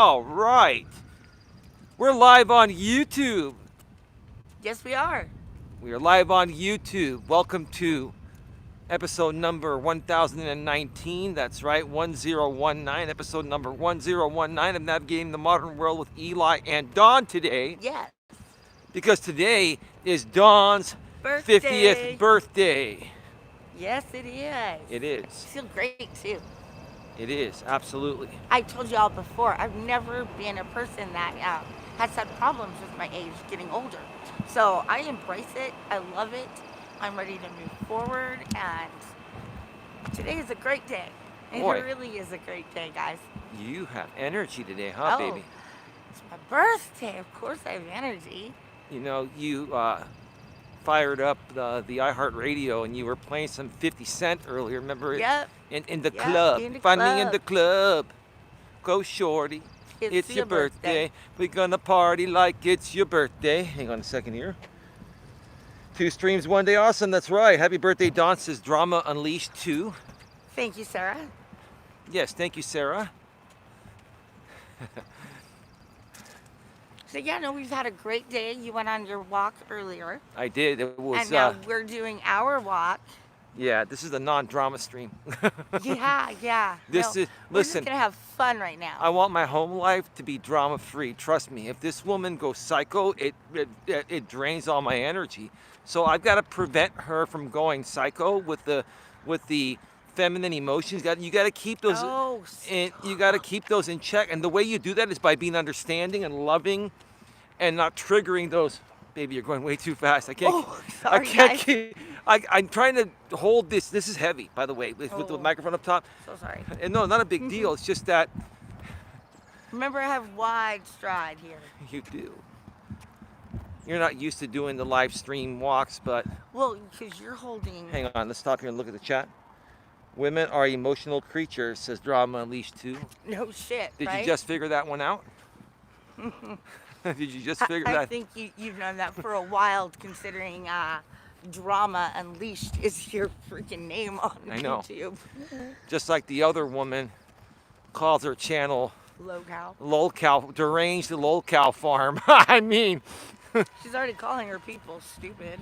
All right. We're live on YouTube. Yes, we are. We are live on YouTube. Welcome to episode number 1019. That's right, 1019. Episode number 1019 of Navigating the Modern World with Eli and Dawn today. Yes. Because today is Dawn's 50th Birthday. birthday. Yes, it is. It is. You feel great too. It is, absolutely. I told y'all before, I've never been a person that has had problems with my age getting older. So I embrace it. I love it. I'm ready to move forward. And today is a great day. It Boy. really is a great day, guys. You have energy today, huh, Oh, baby? it's my birthday. Of course, I have energy. You know, you fired up the iHeartRadio and you were playing some 50 Cent earlier. Remember it? Yep. In the Yep, club. in the Find me in club. the club. Go shorty. It's your birthday. We're gonna party like it's your birthday. Hang on a second here. 2 streams, 1 day, awesome. That's right. Happy birthday, Dawn says Drama Unleashed 2. Thank you, Sarah. Yes, thank you, Sarah. So yeah, no, we've had a great day. You went on your walk earlier, I did. It was and now we're doing our walk. yeah. This is a non-drama stream. Yeah. This No, is we're just listen. gonna have fun right now. I want my home life to be drama free. Trust me. If this woman goes psycho, it drains all my energy. So I've got to prevent her from going psycho with the feminine emotions. You got to keep those Oh, you got to keep those in check. And the way you do that is by being understanding and loving, and not triggering those. Baby, you're going way too fast. I can't. Oh, I sorry, can't guys. keep. I'm trying to hold this. This is heavy, by the way, with the Oh. microphone up top. So sorry. And no, not a big deal. It's just that Remember, I have wide stride here. you do. You're not used to doing the live stream walks, but Well, because you're holding. hang on. Let's stop here and look at the chat. Women are emotional creatures, says Drama Unleashed 2. No shit, Did right? you just figure that one out? Did you just figure I that? think you've known that for a while, considering Drama Unleashed is your freaking name on I know. YouTube. Just like the other woman calls her channel Low cow. Lolcow, Deranged Lolcow Farm. I mean, She's already calling her people stupid.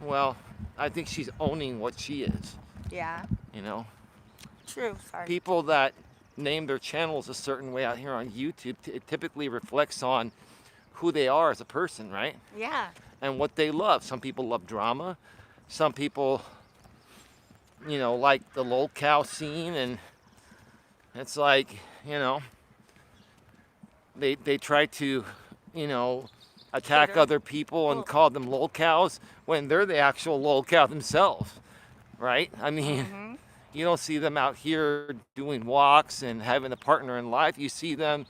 well, I think she's owning what she is, Yeah. you know? True. Sorry. People that name their channels a certain way out here on YouTube, it typically reflects on who they are as a person, right? Yeah. And what they love. Some people love drama. Some people, you know, like the lolcow scene, and it's like, you know, they try to, you know, attack Cater. other people and Well- call them lolcows when they're the actual lolcow themselves, right? I mean, Mhm. you don't see them out here doing walks and having a partner in life. You see them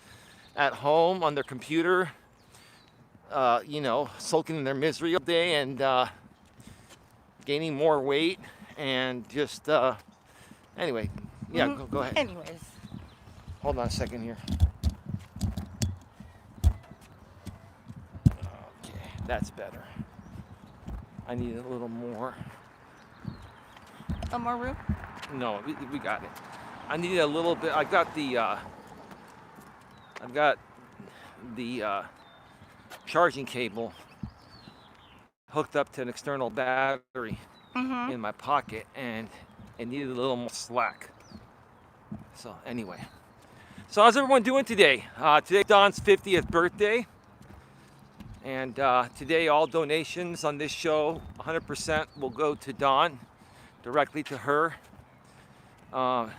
at home on their computer, you know, sulking in their misery all day and gaining more weight and just, anyway, yeah, Mhm. go ahead. Anyways. Hold on a second here. Okay, that's better. I need a little more. A more room? No, we got it. I need a little bit. I've got the charging cable hooked up to an external battery Mm-hmm. in my pocket, and it needed a little more slack. So anyway, so how's everyone doing today? Today's Don's 50th birthday, and today all donations on this show, 100% will go to Dawn, directly to her. You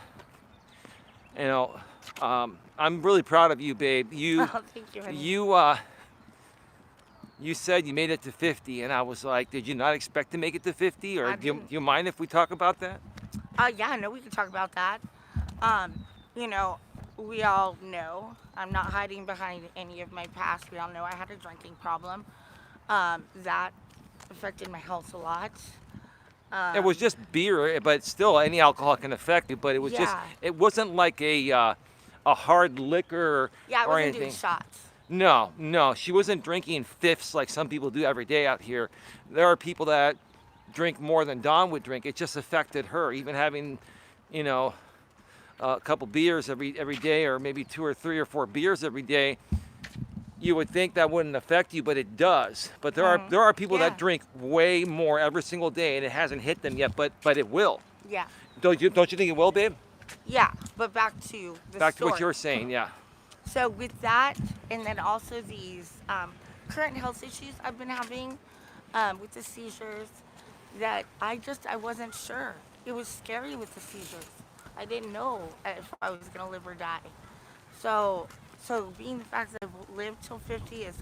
know, I'm really proud of you, babe. Oh, thank you, honey. You said you made it to 50, and I was like, did you not expect to make it to 50? Or I do you, didn't. do you mind if we talk about that? Yeah, no, we can talk about that. You know, we all know I'm not hiding behind any of my past. We all know I had a drinking problem. That affected my health a lot. It was just beer, but still, any alcohol can affect you. But it was Yeah. it wasn't like a hard liquor Yeah, I or wasn't anything. doing shots. No, she wasn't drinking fifths like some people do every day out here. There are people that drink more than Dawn would drink. It just affected her, even having, you know, a couple beers every day, or maybe 2 or 3 or 4 beers every day, you would think that wouldn't affect you, but it does. But there are people Yeah. that drink way more every single day, and it hasn't hit them yet, but it will. Yeah. Don't you think it will, babe? Yeah. But back to the Back to what story. you were saying, yeah. So with that, and then also these current health issues I've been having with the seizures, that I wasn't sure. It was scary with the seizures. I didn't know if I was gonna live or die. So so being the fact that I've lived till 50 is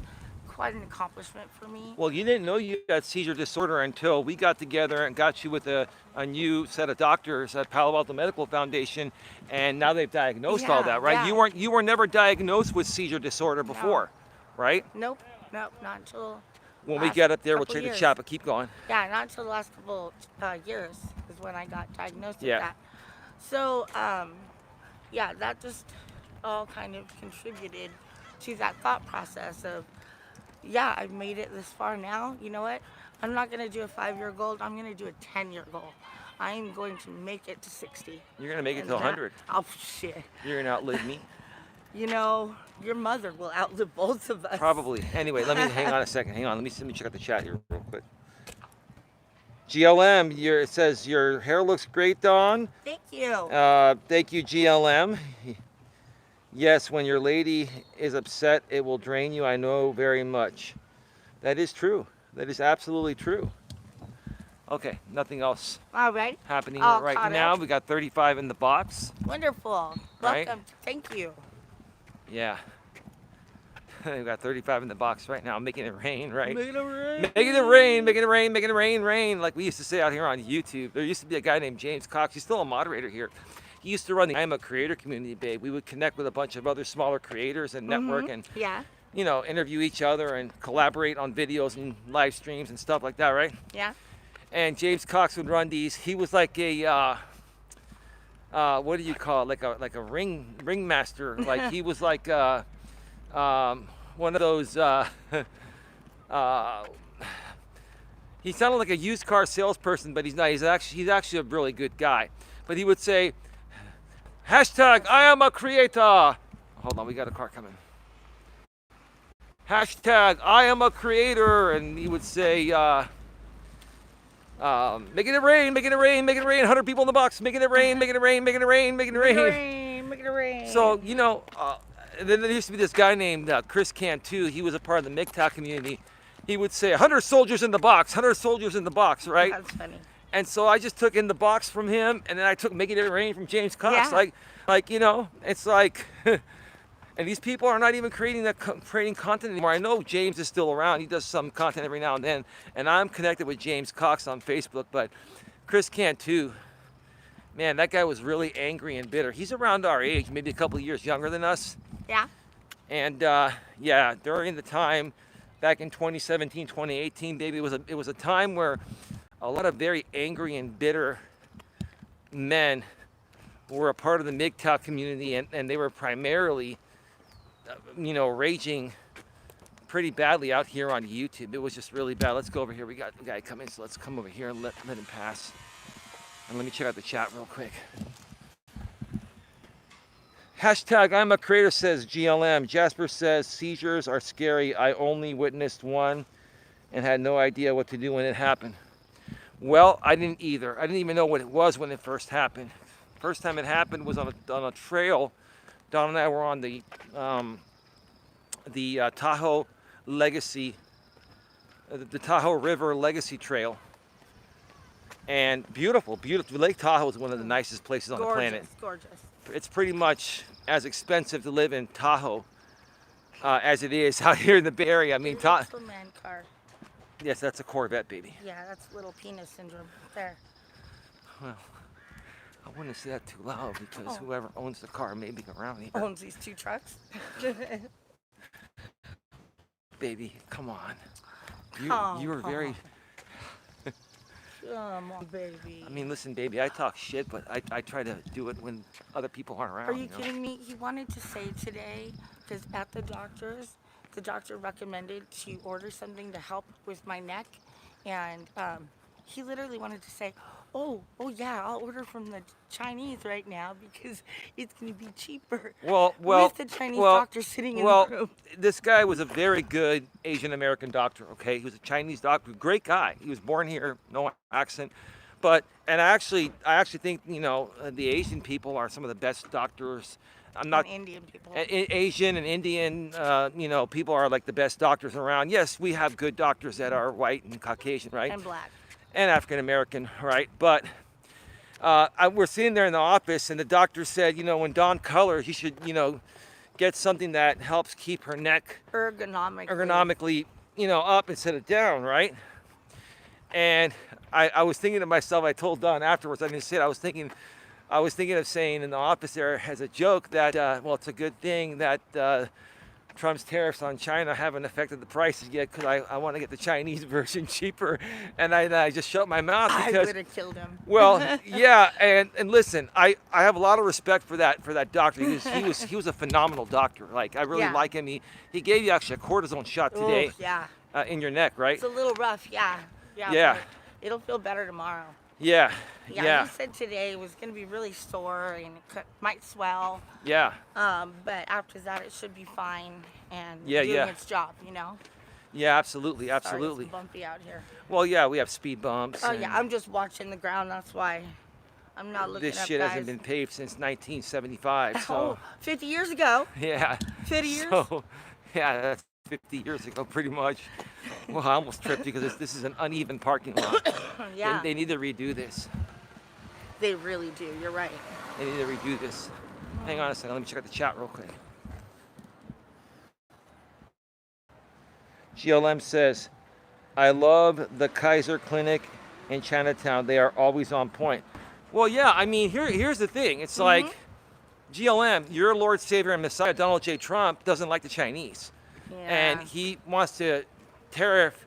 quite an accomplishment for me. Well, you didn't know you had seizure disorder until we got together and got you with a new set of doctors at Palo Alto Medical Foundation, and now they've diagnosed all Yeah, that, right? yeah. You were never diagnosed with seizure disorder before, right? Nope, nope, not until When we last get up there, we'll couple check the years. chat, but keep going. Yeah, not until the last couple years is when I got diagnosed with Yeah. that. So, yeah, that just all kind of contributed to that thought process of, yeah, I've made it this far now. You know what? I'm not going to do a 5-year goal. I'm going to do a 10-year goal. I'm going to make it to 60. You're gonna make it And to that- 100. Oh, shit. You're gonna outlive me. You know, your mother will outlive both of us. Probably. Anyway, let me hang on a second. Hang on. Let me check out the chat here real quick. GLM, it says your hair looks great, Dawn. Thank you. Thank you, GLM. Yes, when your lady is upset, it will drain you. I know very much. That is true. That is absolutely true. Okay, nothing else All right. happening All right caught now. up. We got 35 in the box. Wonderful. Right? Welcome. Thank you. Yeah. We got 35 in the box right now, making it rain, right? Making it rain. Making it rain, making it rain, making it rain, like we used to say out here on YouTube. There used to be a guy named James Cox. He's still a moderator here. He used to run the I'm a Creator community, babe. We would connect with a bunch of other smaller creators and network and, Yeah. you know, interview each other and collaborate on videos and live streams and stuff like that, right? Yeah. And James Cox would run these. He was like a what do you call it? Like a ring master. Like he was like one of those. He sounded like a used car salesperson, but he's not. He's actually a really good guy. But he would say, hashtag I am a creator. Hold on, we got a car coming. Hashtag I am a creator, and he would say. Making it rain, making it rain, making it rain. 100 people in the box, making it rain, making it rain, making it rain, making it Make it rain. rain. Make it rain. So, you know, then there used to be this guy named Chris Cantu. He was a part of the MGTOW community. He would say, 100 soldiers in the box, 100 soldiers in the box, right? That's funny. And so I just took in the box from him, and then I took Making It Rain from James Cox. Yeah. Like you know, it's like, and these people are not even creating content anymore. I know James is still around. He does some content every now and then, and I'm connected with James Cox on Facebook. But Chris Cantu, man, that guy was really angry and bitter. He's around our age, maybe a couple of years younger than us. Yeah. And yeah, during the time back in 2017, 2018, baby, it was a time where a lot of very angry and bitter men were a part of the MGTOW community, and they were primarily, you know, raging pretty badly out here on YouTube. It was just really bad. Let's go over here. We got a guy coming, so let's come over here and let him pass. And let me check out the chat real quick. Hashtag I'm a creator, says GLM. Jasper says seizures are scary. I only witnessed one and had no idea what to do when it happened. Well, I didn't either. I didn't even know what it was when it first happened. First time it happened was on a trail. Don and I were on the Tahoe Legacy, the Tahoe River Legacy Trail. And beautiful. Lake Tahoe is one of the nicest places on the planet. Gorgeous. It's pretty much as expensive to live in Tahoe as it is out here in the Bay Area. I mean, Little man car. yes, that's a Corvette, baby. Yeah, that's little penis syndrome. There. Well, I wouldn't say that too loud because Oh. whoever owns the car may be around here. Owns these 2 trucks. Baby, come on. Come You were very. on. Come on, baby. I mean, listen, baby, I talk shit, but I try to do it when other people aren't around. Are you know? kidding me? He wanted to say today, because at the doctor recommended to order something to help with my neck, and he literally wanted to say, Oh yeah, I'll order from the Chinese right now because it's going to be cheaper Well, well, with the Chinese well, doctor sitting in the well. room. This guy was a very good Asian American doctor. Okay, he was a Chinese doctor, great guy. He was born here, no accent, but and I actually think the Asian people are some of the best doctors. I'm And not Indian people. Asian and Indian, people are like the best doctors around. Yes, we have good doctors that are white and Caucasian, right? And black. And African American, right? But we're sitting there in the office, and the doctor said, when Dawn colors, you should, get something that helps keep her neck ergonomically, up instead of down, right? And I was thinking to myself, I told Dawn afterwards, I didn't say it, I was thinking of saying in the office there as a joke that, it's a good thing that Trump's tariffs on China haven't affected the prices yet, because I want to get the Chinese version cheaper. And I just shut my mouth because I would have killed him. well, yeah, and listen, I have a lot of respect for that doctor. He was a phenomenal doctor. Like, I really Yeah. like him. He gave you actually a cortisone shot today. Oof, yeah. In your neck, right? It's a little rough, yeah. Yeah. But it'll feel better tomorrow. Yeah, Yeah, yeah, he said today was going to be really sore and it might swell. yeah, But after that, it should be fine and Yeah, doing yeah. its job, you know? yeah. Absolutely, Sorry, absolutely. it's bumpy out here. Well, yeah, we have speed bumps. Oh, and yeah, I'm just watching the ground. That's why I'm not looking this up, shit guys. hasn't been paved since 1975. So Oh, 50 years ago. yeah. 50 years? So yeah, that's 50 years ago, pretty much. Well, I almost tripped because this is an uneven parking lot. Yeah, They need to redo this. they really do. You're right. They need to redo this. Hang on a second. Let me check out the chat real quick. GLM says, I love the Kaiser Clinic in Chinatown. They are always on point. Well, yeah, I mean, here's the thing. It's like, GLM, your Lord, Savior, and Messiah, Donald J. Trump, doesn't like the Chinese. Yeah. And he wants to tariff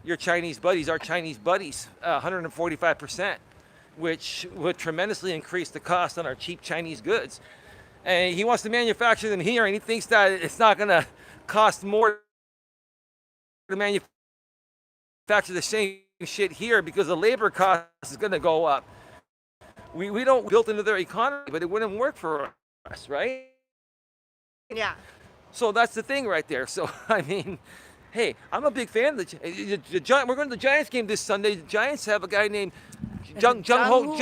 your Chinese buddies, our Chinese buddies, 145%, which would tremendously increase the cost on our cheap Chinese goods. And he wants to manufacture them here, and he thinks that it's not going to cost more to manufacture the same shit here because the labor cost is going to go up. We don't build into their economy, but it wouldn't work for us, right? Yeah. So that's the thing right there. So, I mean, hey, I'm a big fan of the Giants. We're going to the Giants game this Sunday. The Giants have a guy named Jung Hoo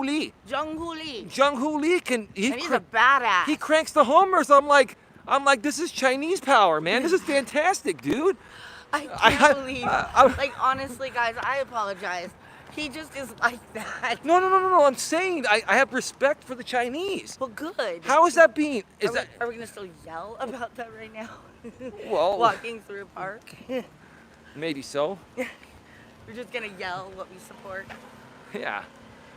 Lee. Jung Hoo Lee. Jung Hoo Lee And he's a badass. he cranks the homers. I'm like, this is Chinese power, man. This is fantastic, dude. I can't believe. Like, honestly, guys, I apologize. He just is like that. No. I'm saying I have respect for the Chinese. Well, good. How is that being? Are we gonna still yell about that right now? Well, Walking through a park. maybe so. We're just gonna yell what we support. Yeah.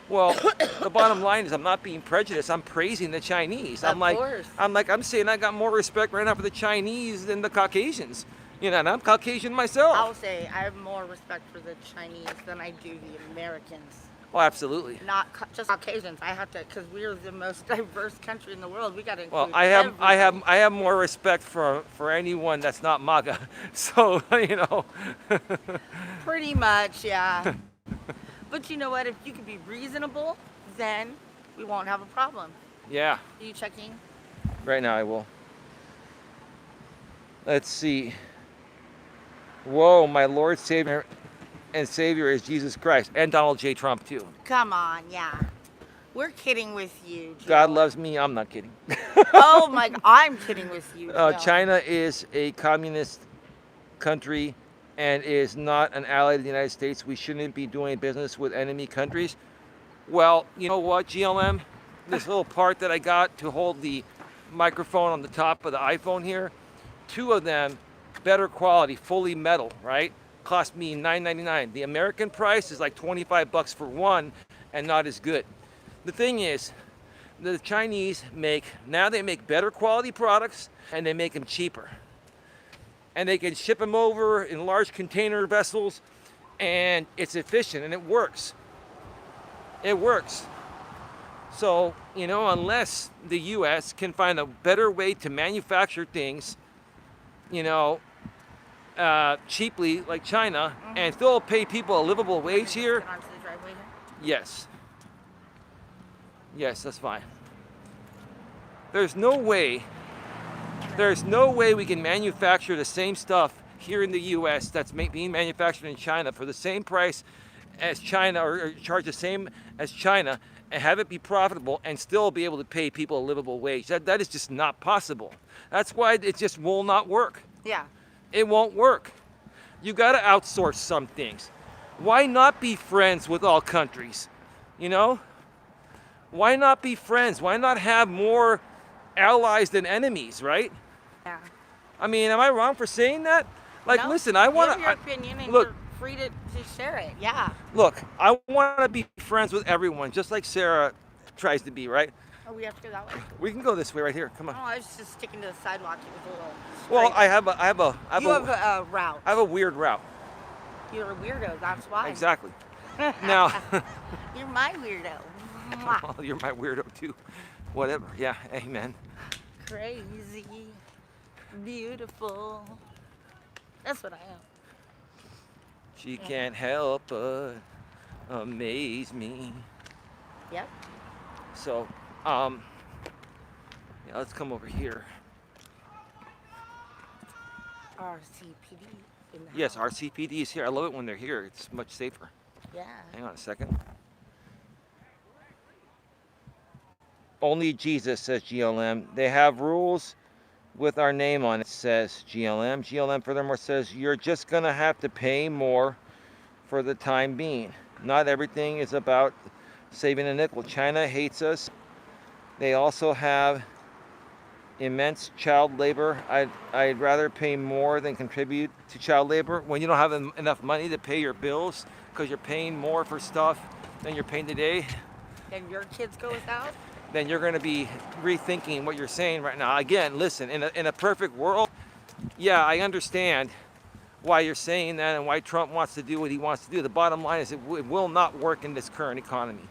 Well, the bottom line is I'm not being prejudiced. I'm praising the Chinese. Of course. I'm saying I got more respect right now for the Chinese than the Caucasians. And I'm Caucasian myself. I'll say I have more respect for the Chinese than I do the Americans. Oh, absolutely. Not just Caucasians. I have to, because we're the most diverse country in the world. We got to include Well, I have more respect for anyone that's not MAGA. So, Pretty much, yeah. But you know what? If you could be reasonable, then we won't have a problem. Yeah. Are you checking? Right now I will. Let's see. Whoa, my Lord, Savior, and Savior is Jesus Christ. And Donald J. Trump, too. Come on, yeah. We're kidding with you, Joe. God loves me. I'm not kidding. Oh my, I'm kidding with you, Joe. China is a communist country and is not an ally of the United States. We shouldn't be doing business with enemy countries. Well, you know what, GLM? This little part that I got to hold the microphone on the top of the iPhone here, 2 of them, better quality, fully metal, right? Cost me $9.99. The American price is like $25 for one and not as good. The thing is, the Chinese make better quality products and they make them cheaper. And they can ship them over in large container vessels and it's efficient and it works. It works. So, unless the US can find a better way to manufacture things, cheaply like China and still pay people a livable wage here, Get onto the driveway here. Yes. Yes, that's fine. There's no way we can manufacture the same stuff here in the U.S. that's being manufactured in China for the same price as China, or charge the same as China, and have it be profitable and still be able to pay people a livable wage. That is just not possible. That's why it just will not work. Yeah. It won't work. You got to outsource some things. Why not be friends with all countries? You know? Why not be friends? Why not have more allies than enemies, right? Yeah. I mean, am I wrong for saying that? Like, No, listen, I you want have your to opinion and look. you're free to share it. Yeah. Look, I want to be friends with everyone, just like Sarah tries to be, right? Oh, we have to go that way. We can go this way right here. Come Oh, on. I was just sticking to the sidewalk. It was a little. Well, straight. you have a route. I have a weird route. You're a weirdo. That's why. Exactly. Now, You're my weirdo. Mwah. well, you're my weirdo too. Whatever. Yeah. Amen. Crazy, beautiful. That's what I am. She can't help but amaze me. Yep. So, yeah, let's come over here. RCPD in the Yes, house. RCPD is here. I love it when they're here. It's much safer. Yeah. Hang on a second. Only Jesus, says GLM. They have rules with our name on it, says GLM. GLM furthermore says you're just going to have to pay more for the time being. Not everything is about saving a nickel. China hates us. They also have immense child labor. I'd rather pay more than contribute to child labor. When you don't have enough money to pay your bills because you're paying more for stuff than you're paying today, And your kids go without? then you're going to be rethinking what you're saying right now. Again, listen, in a perfect world, yeah, I understand why you're saying that and why Trump wants to do what he wants to do. The bottom line is it will not work in this current economy.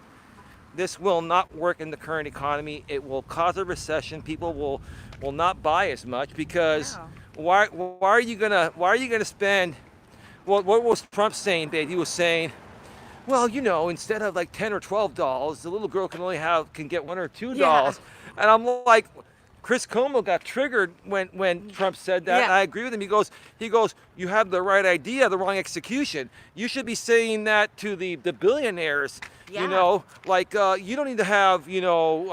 This will not work in the current economy. It will cause a recession. People will not buy as much because No. why are you gonna spend? Well, what was Trump saying, babe? He was saying, well, you know, instead of like $10 or $12, the little girl can get $1 or $2. Yeah. And I'm like, Chris Cuomo got triggered when Trump said that. Yeah. And I agree with him. He goes, you have the right idea, the wrong execution. You should be saying that to the billionaires. Yeah. You know, like you don't need to have, you know,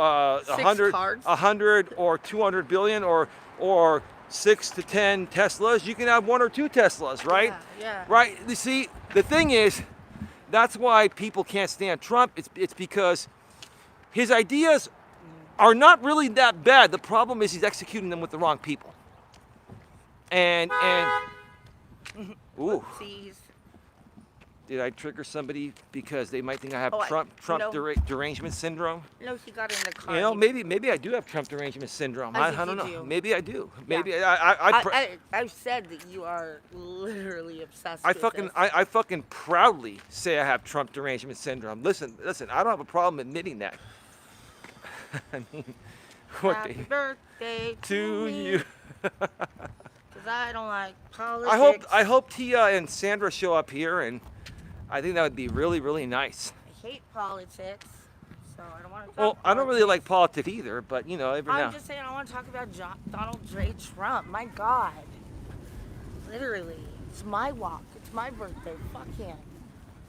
100 or 200 billion or 6 to 10 Teslas. You can have 1 or 2 Teslas, right? Yeah. Right. You see, the thing is, that's why people can't stand Trump. It's because his ideas are not really that bad. The problem is he's executing them with the wrong people. And ooh, Oopsies. did I trigger somebody because they might think I have Oh, Trump no. derangement syndrome? No, he got in the car. You know, maybe I do have Trump derangement syndrome. I I think don't you know. do. Maybe I do. Yeah. Maybe I've said that you are literally obsessed I with fucking this. I fucking proudly say I have Trump derangement syndrome. Listen, I don't have a problem admitting that. I mean, what Happy the, birthday to me, you. 'cause I don't like politics. I hope Tia and Sandra show up here, and I think that would be really, really nice. I hate politics, so I don't want to talk Well, I don't really politics. like politics either, but you know, every now. I'm just saying I want to talk about Donald J. Trump. My God. Literally. It's my walk. It's my birthday. Fuck him.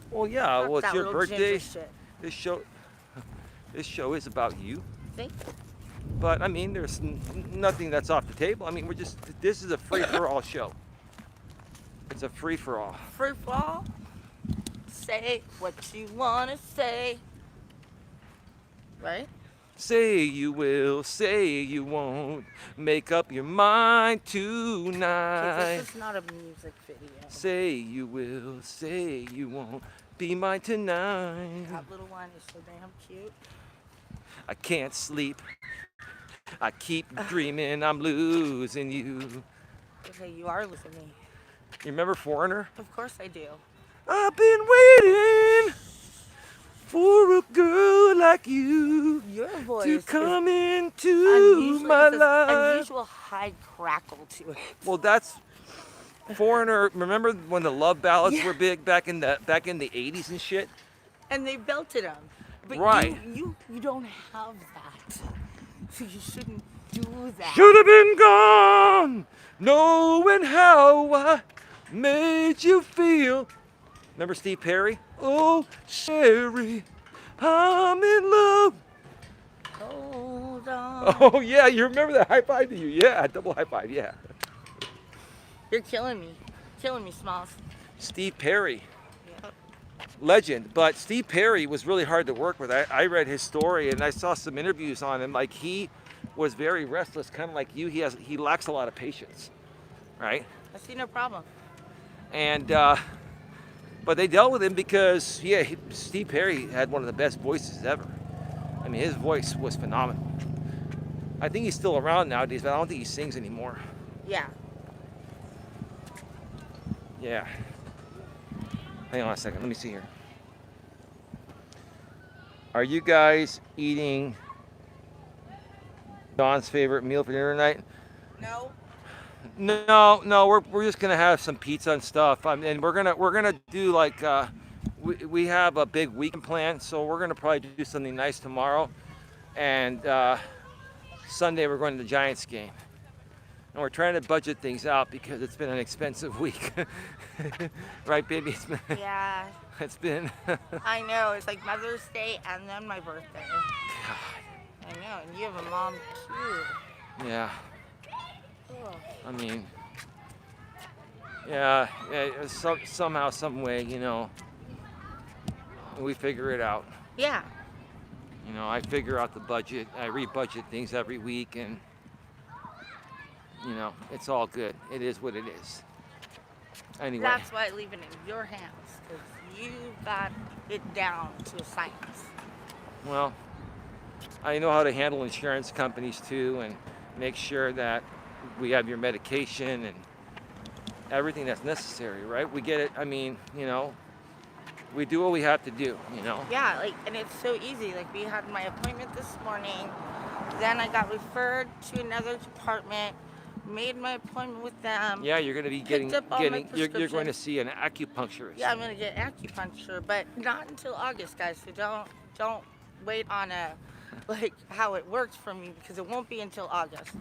Well, yeah. Fuck Well, it's that your little birthday. ginger shit. This show is about you. See? But I mean, there's nothing that's off the table. I mean, this is a free for all show. It's a free for all. Free fall. Say what you want to say. Right? Say you will, say you won't. Make up your mind tonight. This is not a music video. Say you will, say you won't. Be mine tonight. That little one is so damn cute. I can't sleep. I keep dreaming I'm losing you. Okay, you are losing me. You remember Foreigner? Of course I do. I've been waiting for a girl like you Your voice to is come into unusual, my it has life. unusual high crackle to it. Well, that's Foreigner. Remember when the love ballads were big back in the 80s and shit? and they belted him. But Right. you don't have that, so you shouldn't do that. Should have been gone, knowing how I made you feel. Remember Steve Perry? Oh, Sherry, I'm in love. Hold on. Oh, yeah, you remember that high five to you? Yeah, double high five, yeah. You're killing me. Killing me, Smalls. Steve Perry, Yep. legend. But Steve Perry was really hard to work with. I read his story and I saw some interviews on him. Like, he was very restless, kind of like you. He lacks a lot of patience, right? I see no problem. And but they dealt with him because Steve Perry had one of the best voices ever. I mean, his voice was phenomenal. I think he's still around nowadays, but I don't think he sings anymore. Yeah. Yeah. Hang on a second. Let me see here. Are you guys eating Don's favorite meal for dinner tonight? No. No. We're just gonna have some pizza and stuff. And we're gonna do like we have a big weekend plan, so we're gonna probably do something nice tomorrow. And Sunday we're going to the Giants game. And we're trying to budget things out because it's been an expensive week. Right, baby? Yeah. It's been I know. It's like Mother's Day and then my birthday. I know. And you have a mom too. Yeah. Ugh. I mean, yeah, somehow, some way, we figure it out. Yeah. I figure out the budget. I rebudget things every week, and it's all good. It is what it is. Anyway. That's why I leave it in your hands, because you got it down to a science. Well, I know how to handle insurance companies too, and make sure that we have your medication and everything that's necessary, right? We get it. I mean, we do what we have to do, Yeah, and it's so easy. Like, we had my appointment this morning, then I got referred to another department, made my appointment with them. Yeah, you're going to be Picked up all my you're going to prescriptions. see an acupuncturist. Yeah, I'm gonna get acupuncture, but not until August, guys. So don't wait on how it works for me, because it won't be until August.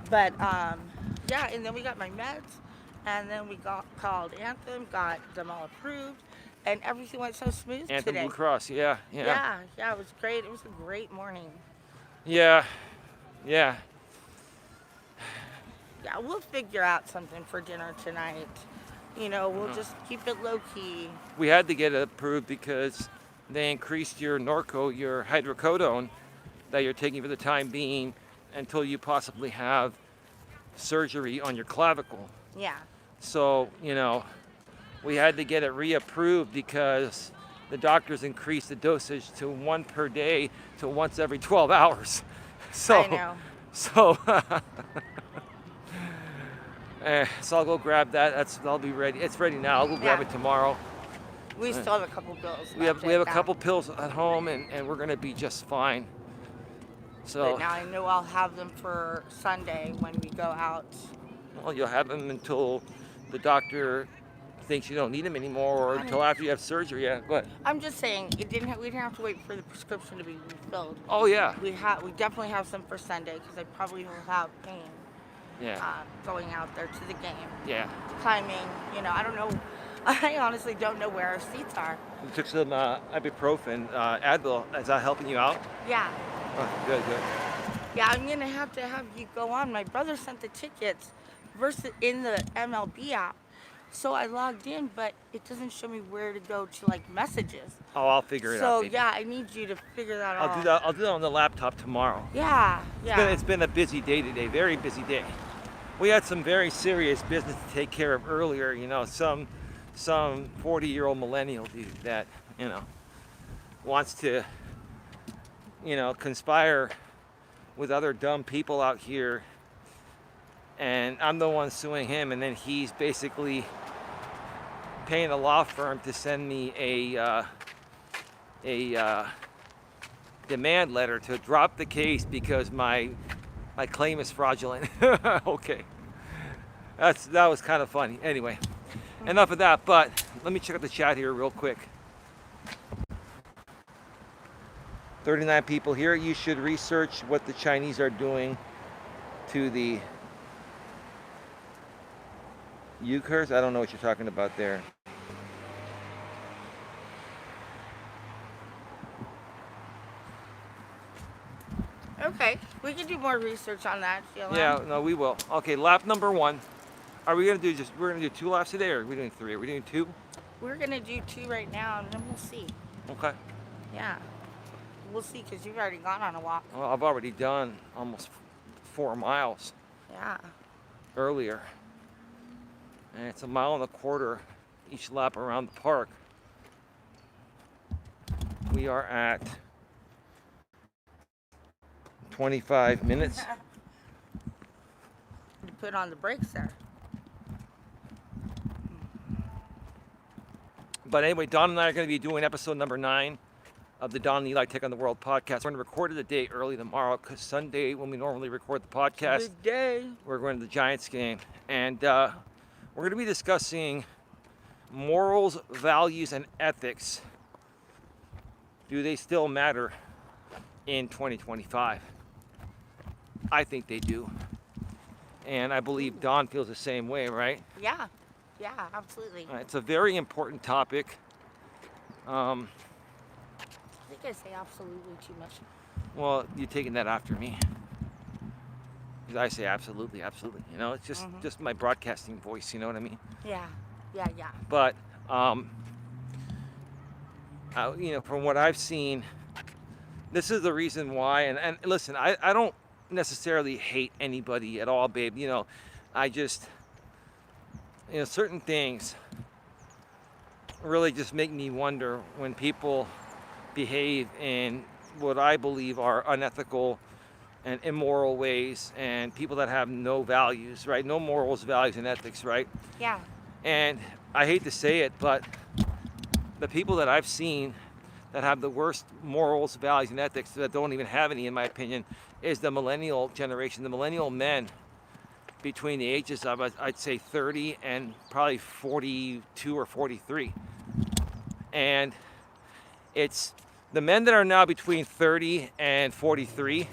But yeah, and then we got my meds, and then we called Anthem, got them all approved, and everything went so smooth Anthem today. Blue Cross, yeah. Yeah, it was great. It was a great morning. Yeah. Yeah, we'll figure out something for dinner tonight. We'll just keep it low key. We had to get it approved because they increased your Norco, your hydrocodone that you're taking for the time being until you possibly have surgery on your clavicle. Yeah. So, we had to get it reapproved because the doctors increased the dosage to 1 per day to once every 12 hours. So, I know. So, so I'll go grab that. I'll be ready. It's ready now. I'll go grab it tomorrow. We still have a couple bills. We have a couple pills at home, and we're gonna be just fine. So But now I know I'll have them for Sunday when we go out. Well, you'll have them until the doctor thinks you don't need them anymore, or until after you have surgery. Yeah, go ahead. I'm just saying, we didn't have to wait for the prescription to be refilled. Oh yeah. We definitely have some for Sunday, because I probably will have pain. Yeah. Going out there to the game. Yeah. Timing, I don't know. I honestly don't know where our seats are. You took some ibuprofen, Advil. Is that helping you out? Yeah. Oh, good. Yeah, I'm gonna have to have you go on. My brother sent the tickets versus in the MLB app. So I logged in, but it doesn't show me where to go to messages. Oh, I'll figure it out. So baby. yeah, I need you to figure that out. I'll do that on the laptop tomorrow. Yeah. It's been a busy day today, very busy day. We had some very serious business to take care of earlier. Some 40-year-old millennial dude that wants to conspire with other dumb people out here, and I'm the one suing him, and then he's basically paying a law firm to send me a demand letter to drop the case because my claim is fraudulent. Okay, that was kind of funny. Anyway, enough of that. But let me check out the chat here real quick. 39 people here. You should research what the Chinese are doing to the Uyghurs. I don't know what you're talking about there. Okay, we can do more research on that, Sheila. Yeah, no, we will. Okay, lap number 1. Are we gonna do we're gonna do 2 laps today, or are we doing 3? Are we doing 2? We're gonna do 2 right now, and then we'll see. Okay. Yeah, we'll see, because you've already gone on a walk. Well, I've already done almost 4 miles Yeah. earlier. And it's 1.25 miles each lap around the park. We are at 25 minutes. You put on the brakes there. But anyway, Don and I are going to be doing episode number 9 of the Don and Eli Take on the World podcast. We're going to record it a day early tomorrow, because Sunday, when we normally record the podcast, Good day. we're going to the Giants game. And we're going to be discussing morals, values, and ethics. Do they still matter in 2025? I think they do. And I believe Don feels the same way, right? Yeah. Yeah, absolutely. It's a very important topic. I think I say absolutely too much. Well, you're taking that after me. Because I say absolutely, absolutely. You know, it's just my broadcasting voice, you know what I mean? Yeah. Yeah. But, you know, from what I've seen, this is the reason why. And listen, I don't necessarily hate anybody at all, babe. You know, I just, you know, certain things really just make me wonder when people behave in what I believe are unethical and immoral ways, and people that have no values, right? No morals, values, and ethics, right? Yeah. And I hate to say it, but the people that I've seen that have the worst morals, values, and ethics, that don't even have any, in my opinion, is the millennial generation, the millennial men between the ages of, I'd say, 30 and probably 42 or 43. And it's the men that are now between 30 and 43,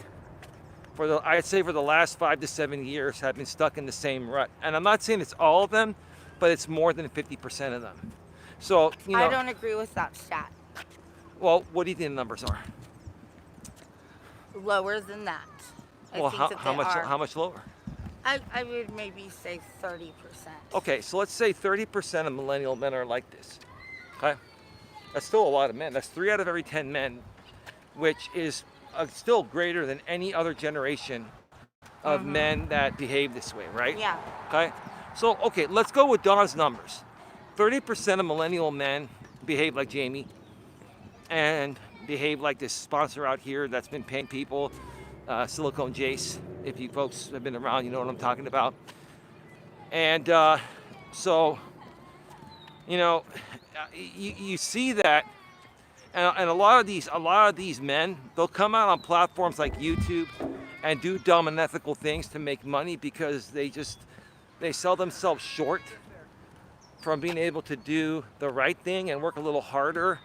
I'd say for the last 5 to 7 years, have been stuck in the same rut. And I'm not saying it's all of them, but it's more than 50% of them. So, you know, I don't agree with that stat. well, what do you think the numbers are? Lower than that. Well, how much lower? I would maybe say 30%. Okay, so let's say 30% of millennial men are like this. Okay? That's still a lot of men. That's 3 out of every 10 men, which is still greater than any other generation of men that behave this way, right? Yeah. Okay? So, okay, let's go with Don's numbers. 30% of millennial men behave like Jamie and behave like this sponsor out here that's been paying people, Silicone Jace. If you folks have been around, you know what I'm talking about. And so, you know, you see that, and a lot of these men, they'll come out on platforms like YouTube and do dumb and unethical things to make money, because they sell themselves short from being able to do the right thing and work a little harder,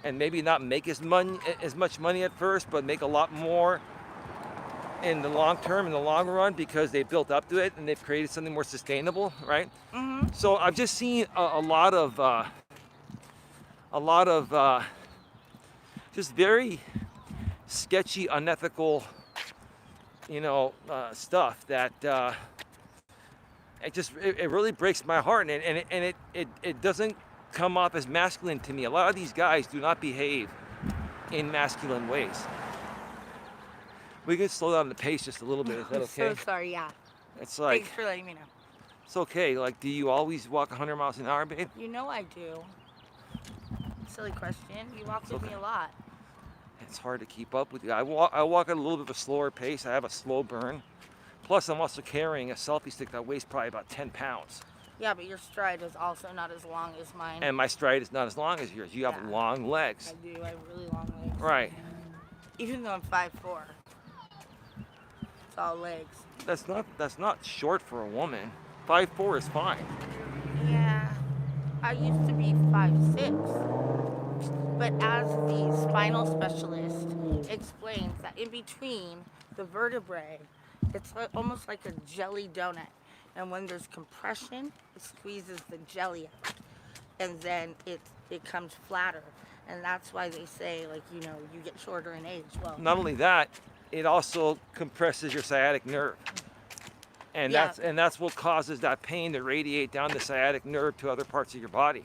and maybe not make as much money at first, but make a lot more in the long term, in the long run, because they built up to it and they've created something more sustainable, right? So I've just seen a lot of just very sketchy, unethical, you know, stuff that it really breaks my heart, and it doesn't come off as masculine to me. A lot of these guys do not behave in masculine ways. We can slow down the pace just a little bit. Is that okay? I'm so sorry, yeah. It's like, Thanks for letting me know. it's okay. Like, do you always walk 100 miles an hour, babe? You know I do. Silly question. You walk with okay. me a lot. It's hard to keep up with you. I walk at a little bit of a slower pace. I have a slow burn. Plus, I'm also carrying a selfie stick that weighs probably about 10 pounds. Yeah, but your stride is also not as long as mine. And my stride is not as long as yours. You have long legs. I do. I have really long legs. Right. Even though I'm 5'4". It's all legs. That's not short for a woman. 5'4" is fine. Yeah. I used to be 5'6". But as the spinal specialist explains that in between the vertebrae, it's almost like a jelly donut. And when there's compression, it squeezes the jelly out, and then it comes flatter. And that's why they say, like, you get shorter in age. Well, Not only that, it also compresses your sciatic nerve. And yeah, that's what causes that pain to radiate down the sciatic nerve to other parts of your body.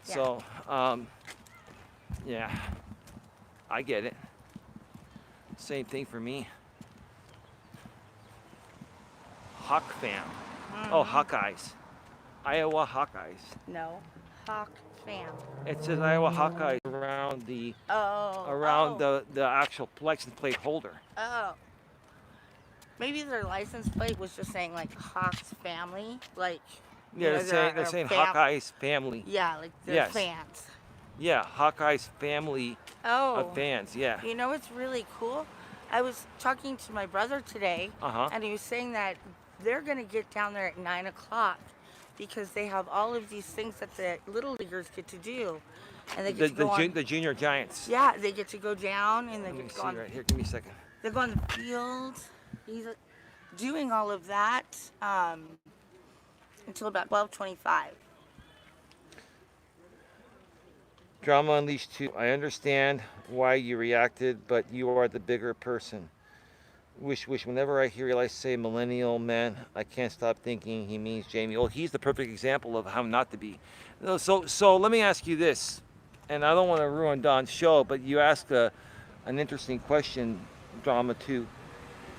yeah. So, yeah, I get it. Same thing for me. Hawk fam. Oh, Hawkeyes. Iowa Hawkeyes. No, Hawk fam. It says Iowa Hawkeyes around the actual license plate holder. Oh. Maybe their license plate was just saying like Hawk's family, like Yeah, they're saying Hawkeyes family. Yeah, like they're Yes. fans. Yeah, Hawkeyes family of fans. Yeah. You know what's really cool? I was talking to my brother today, and he was saying that they're gonna get down there at 9 o'clock because they have all of these things that the little leaguers get to do, and they get to go on. The junior giants. Yeah, they get to go down and they Let me get to see go on. right here. Give me a second. They go on the field. He's doing all of that until about 12:25. Drama Unleashed 2. I understand why you reacted, but you are the bigger person. Wish. Whenever I hear Elias say millennial man, I can't stop thinking he means Jamie. Well, he's the perfect example of how not to be. So let me ask you this, and I don't want to ruin Don's show, but you asked an interesting question, Drama 2.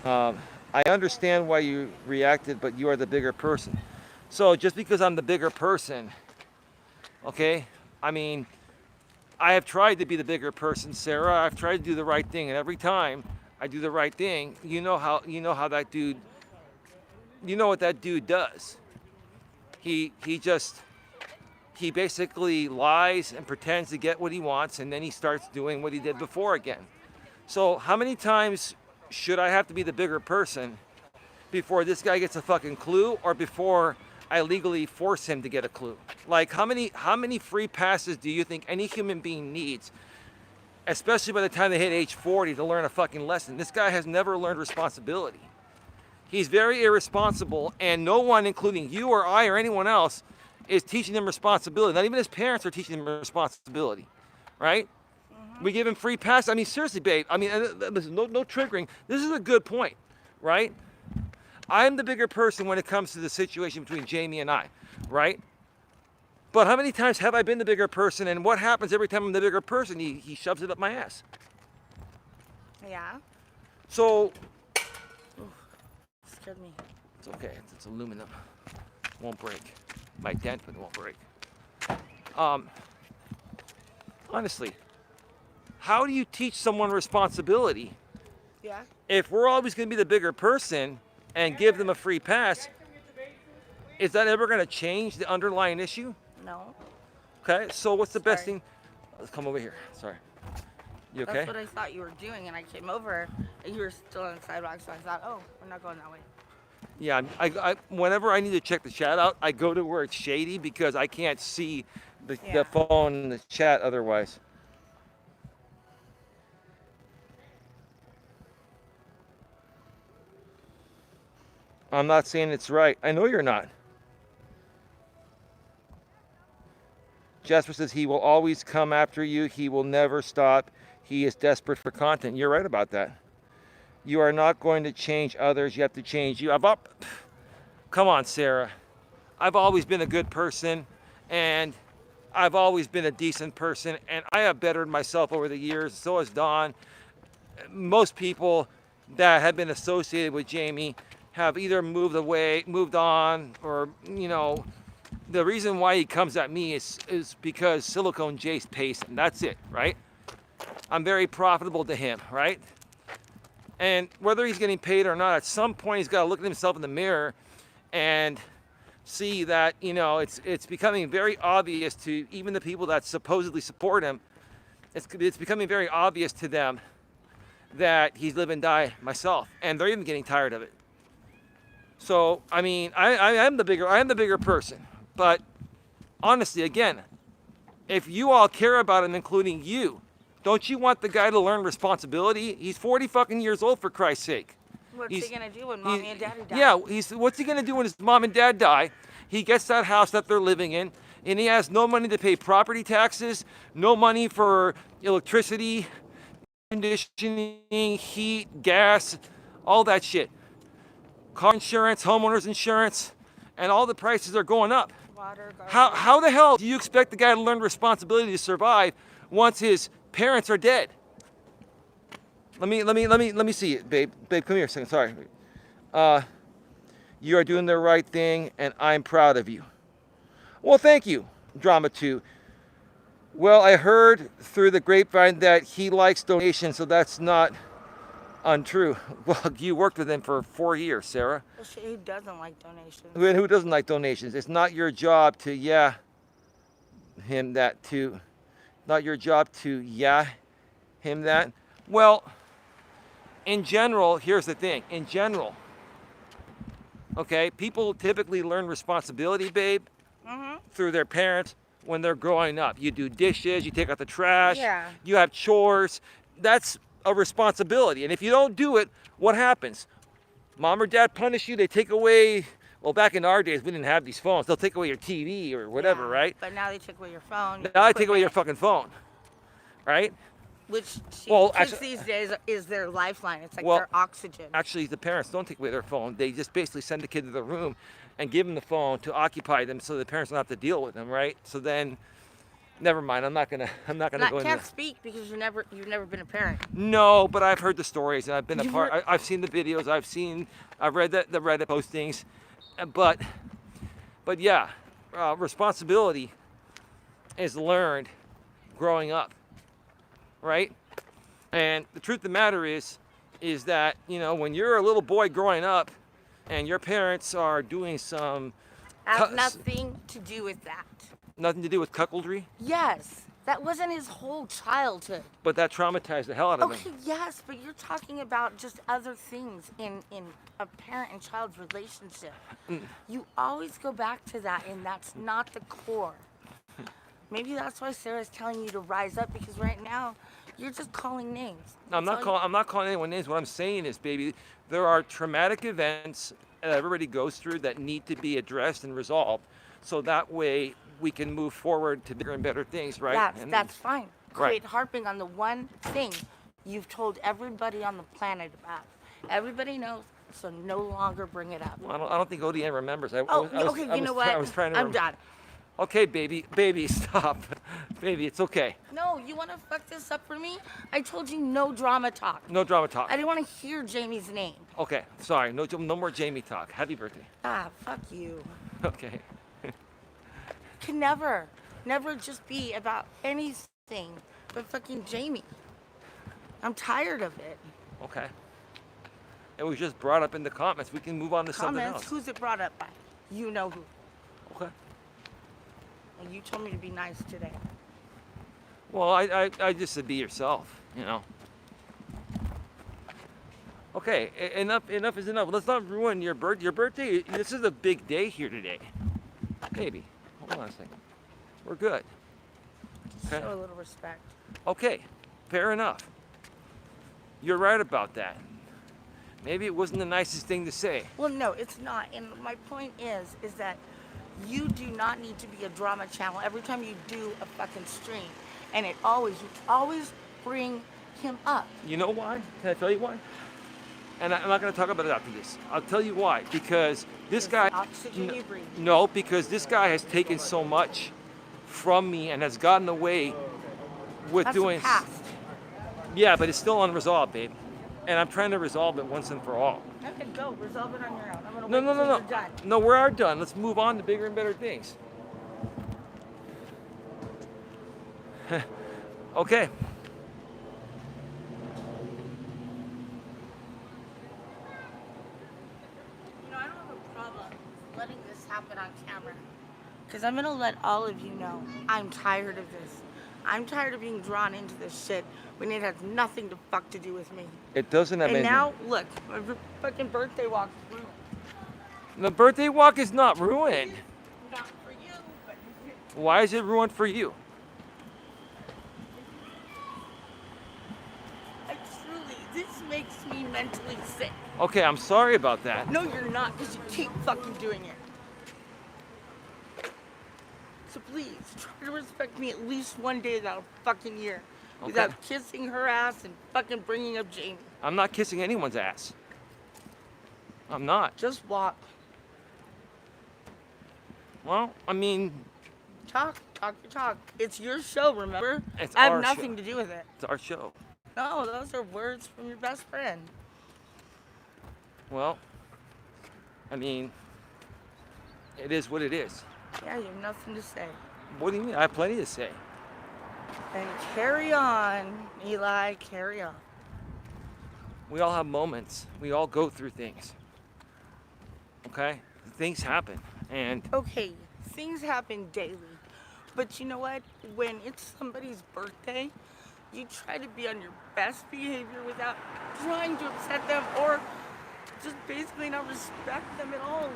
I understand why you reacted, but you are the bigger person. So just because I'm the bigger person, okay? I mean, I have tried to be the bigger person, Sarah. I've tried to do the right thing, and every time I do the right thing, you know how that dude, you know what that dude does. He basically lies and pretends to get what he wants, and then he starts doing what he did before again. So how many times should I have to be the bigger person before this guy gets a fucking clue, or before I legally force him to get a clue? Like, how many free passes do you think any human being needs, especially by the time they hit age 40, to learn a fucking lesson? This guy has never learned responsibility. He's very irresponsible, and no one, including you or I or anyone else, is teaching him responsibility. Not even his parents are teaching him responsibility, right? We give him free pass. I mean, seriously, babe. I mean, listen, no triggering. This is a good point, right? I'm the bigger person when it comes to the situation between Jamie and I, right? But how many times have I been the bigger person, and what happens every time I'm the bigger person? He shoves it up my ass. Yeah. So, Scared me. it's okay. It's aluminum. Won't break. Might dent, but it won't break. Honestly, how do you teach someone responsibility Yeah. if we're always going to be the bigger person and give them a free pass? Is that ever going to change the underlying issue? No. Okay, so what's the best Sorry. thing? Let's come over here. Sorry. You okay? That's what I thought you were doing, and I came over, and you were still on the sidewalk, so I thought, oh, we're not going that way. Yeah, I whenever I need to check the chat out, I go to where it's shady because I can't see the phone and the chat otherwise. I'm not saying it's right. I know you're not. Jasper says he will always come after you. He will never stop. He is desperate for content. You're right about that. You are not going to change others. You have to change you. Come on, Sarah. I've always been a good person, and I've always been a decent person, and I have bettered myself over the years. So has Dawn. Most people that have been associated with Jamie have either moved away, moved on, or, you know, the reason why he comes at me is because Silicone Jace pays him. That's it, right? I'm very profitable to him, right? And whether he's getting paid or not, at some point he's got to look at himself in the mirror and see that, you know, it's becoming very obvious to even the people that supposedly support him. It's becoming very obvious to them that he's live and die myself, and they're even getting tired of it. So, I mean, I am the bigger person. But honestly, again, if you all care about him, including you, Don't you want the guy to learn responsibility? He's 40 fucking years old, for Christ's sake. What's he gonna do when mommy and daddy die? Yeah, what's he gonna do when his mom and dad die? He gets that house that they're living in, and he has no money to pay property taxes, no money for electricity, conditioning, heat, gas, all that shit. Car insurance, homeowners insurance, and all the prices are going up. Water, How the hell do you expect the guy to learn responsibility to survive once his parents are dead? Let me see it, babe. Babe, come here a second. Sorry. You are doing the right thing, and I'm proud of you. Well, thank you, Drama 2. Well, I heard through the grapevine that he likes donations, so that's not untrue. Well, you worked with him for 4 years, Sarah. Well, who doesn't like donations? Who doesn't like donations? It's not your job to him that. Not your job to him that. Well, in general, here's the thing. In general, okay, people typically learn responsibility, babe, through their parents when they're growing up. You do dishes, you take out the trash, you have chores. That's a responsibility. And if you don't do it, what happens? Mom or dad punish you, they take away, well, back in our days, we didn't have these phones. They'll take away your TV or whatever, right? But now they take away your phone. Now they take away your fucking phone, right? Which Well, kids actually, these days is their lifeline. It's like their oxygen. Actually, the parents don't take away their phone. They just basically send the kid to the room and give them the phone to occupy them, so the parents don't have to deal with them, right? So then, never mind. I'm not gonna go into. I can't speak because you've never been a parent. No, but I've heard the stories and I've been a part. I've seen the videos. I've read the Reddit postings, but yeah, responsibility is learned growing up, right? And the truth of the matter is that, you know, when you're a little boy growing up and your parents are doing some Has nothing to do with that. Nothing to do with cuckoldry? Yes. That wasn't his whole childhood. But that traumatized the hell out of him. Okay, yes, but you're talking about just other things in a parent and child relationship. You always go back to that, and that's not the core. Maybe that's why Sarah's telling you to rise up, because right now you're just calling names. I'm not calling anyone names. What I'm saying is, baby, there are traumatic events that everybody goes through that need to be addressed and resolved, so that way we can move forward to bigger and better things, right? That's fine. Right. Quit harping on the one thing you've told everybody on the planet about. Everybody knows, so no longer bring it up. Well, I don't think ODN remembers. You know what? I was trying to. I'm done. Okay, baby, stop. Baby, it's okay. No, you want to fuck this up for me? I told you no drama talk. No drama talk. I didn't want to hear Jamie's name. Okay, sorry. No more Jamie talk. Happy birthday. Ah, fuck you. Okay. Can never just be about anything but fucking Jamie. I'm tired of it. Okay. It was just brought up in the comments. We can move on to something else. Comments? Who's it brought up by? You know who. Okay. And you told me to be nice today. Well, I just said be yourself, you know. Okay, enough is enough. Let's not ruin your birthday. This is a big day here today. Baby, hold on a second. We're good. Okay. Show a little respect. Okay, fair enough. You're right about that. Maybe it wasn't the nicest thing to say. Well, no, it's not. And my point is that you do not need to be a drama channel every time you do a fucking stream. And you always bring him up. You know why? Can I tell you why? And I'm not going to talk about it after this. I'll tell you why. Because this guy... Oxygen you breathe. No, because this guy has taken so much from me and has gotten away with doing... That's the past. Yeah, but it's still unresolved, babe. And I'm trying to resolve it once and for all. Okay, go. Resolve it on your own. I'm going to No, wait until you're done. No, we are done. Let's move on to bigger and better things. Okay. You know, I don't have a problem letting this happen on camera. Because I'm going to let all of you know I'm tired of this. I'm tired of being drawn into this shit when it has nothing to fuck to do with me. It doesn't have And anything. now, look, my fucking birthday walk's ruined. The birthday walk is not ruined. Not for you, but... Why is it ruined for you? Okay, I'm sorry about that. No, you're not, because you keep fucking doing it. So please, try to respect me at least one day out of fucking year. Okay. Without kissing her ass and fucking bringing up Jamie. I'm not kissing anyone's ass. I'm not. Just walk. Well, I mean, Talk your talk. It's your show, remember? it's I have our nothing show. to do with it. It's our show. No, those are words from your best friend. Well, I mean, it is what it is. Yeah, you have nothing to say. What do you mean? I have plenty to say. And carry on, Eli, carry on. We all have moments. We all go through things. Okay? Things happen. And Okay, things happen daily. But you know what? When it's somebody's birthday, you try to be on your best behavior without trying to upset them or just basically not respect them at all.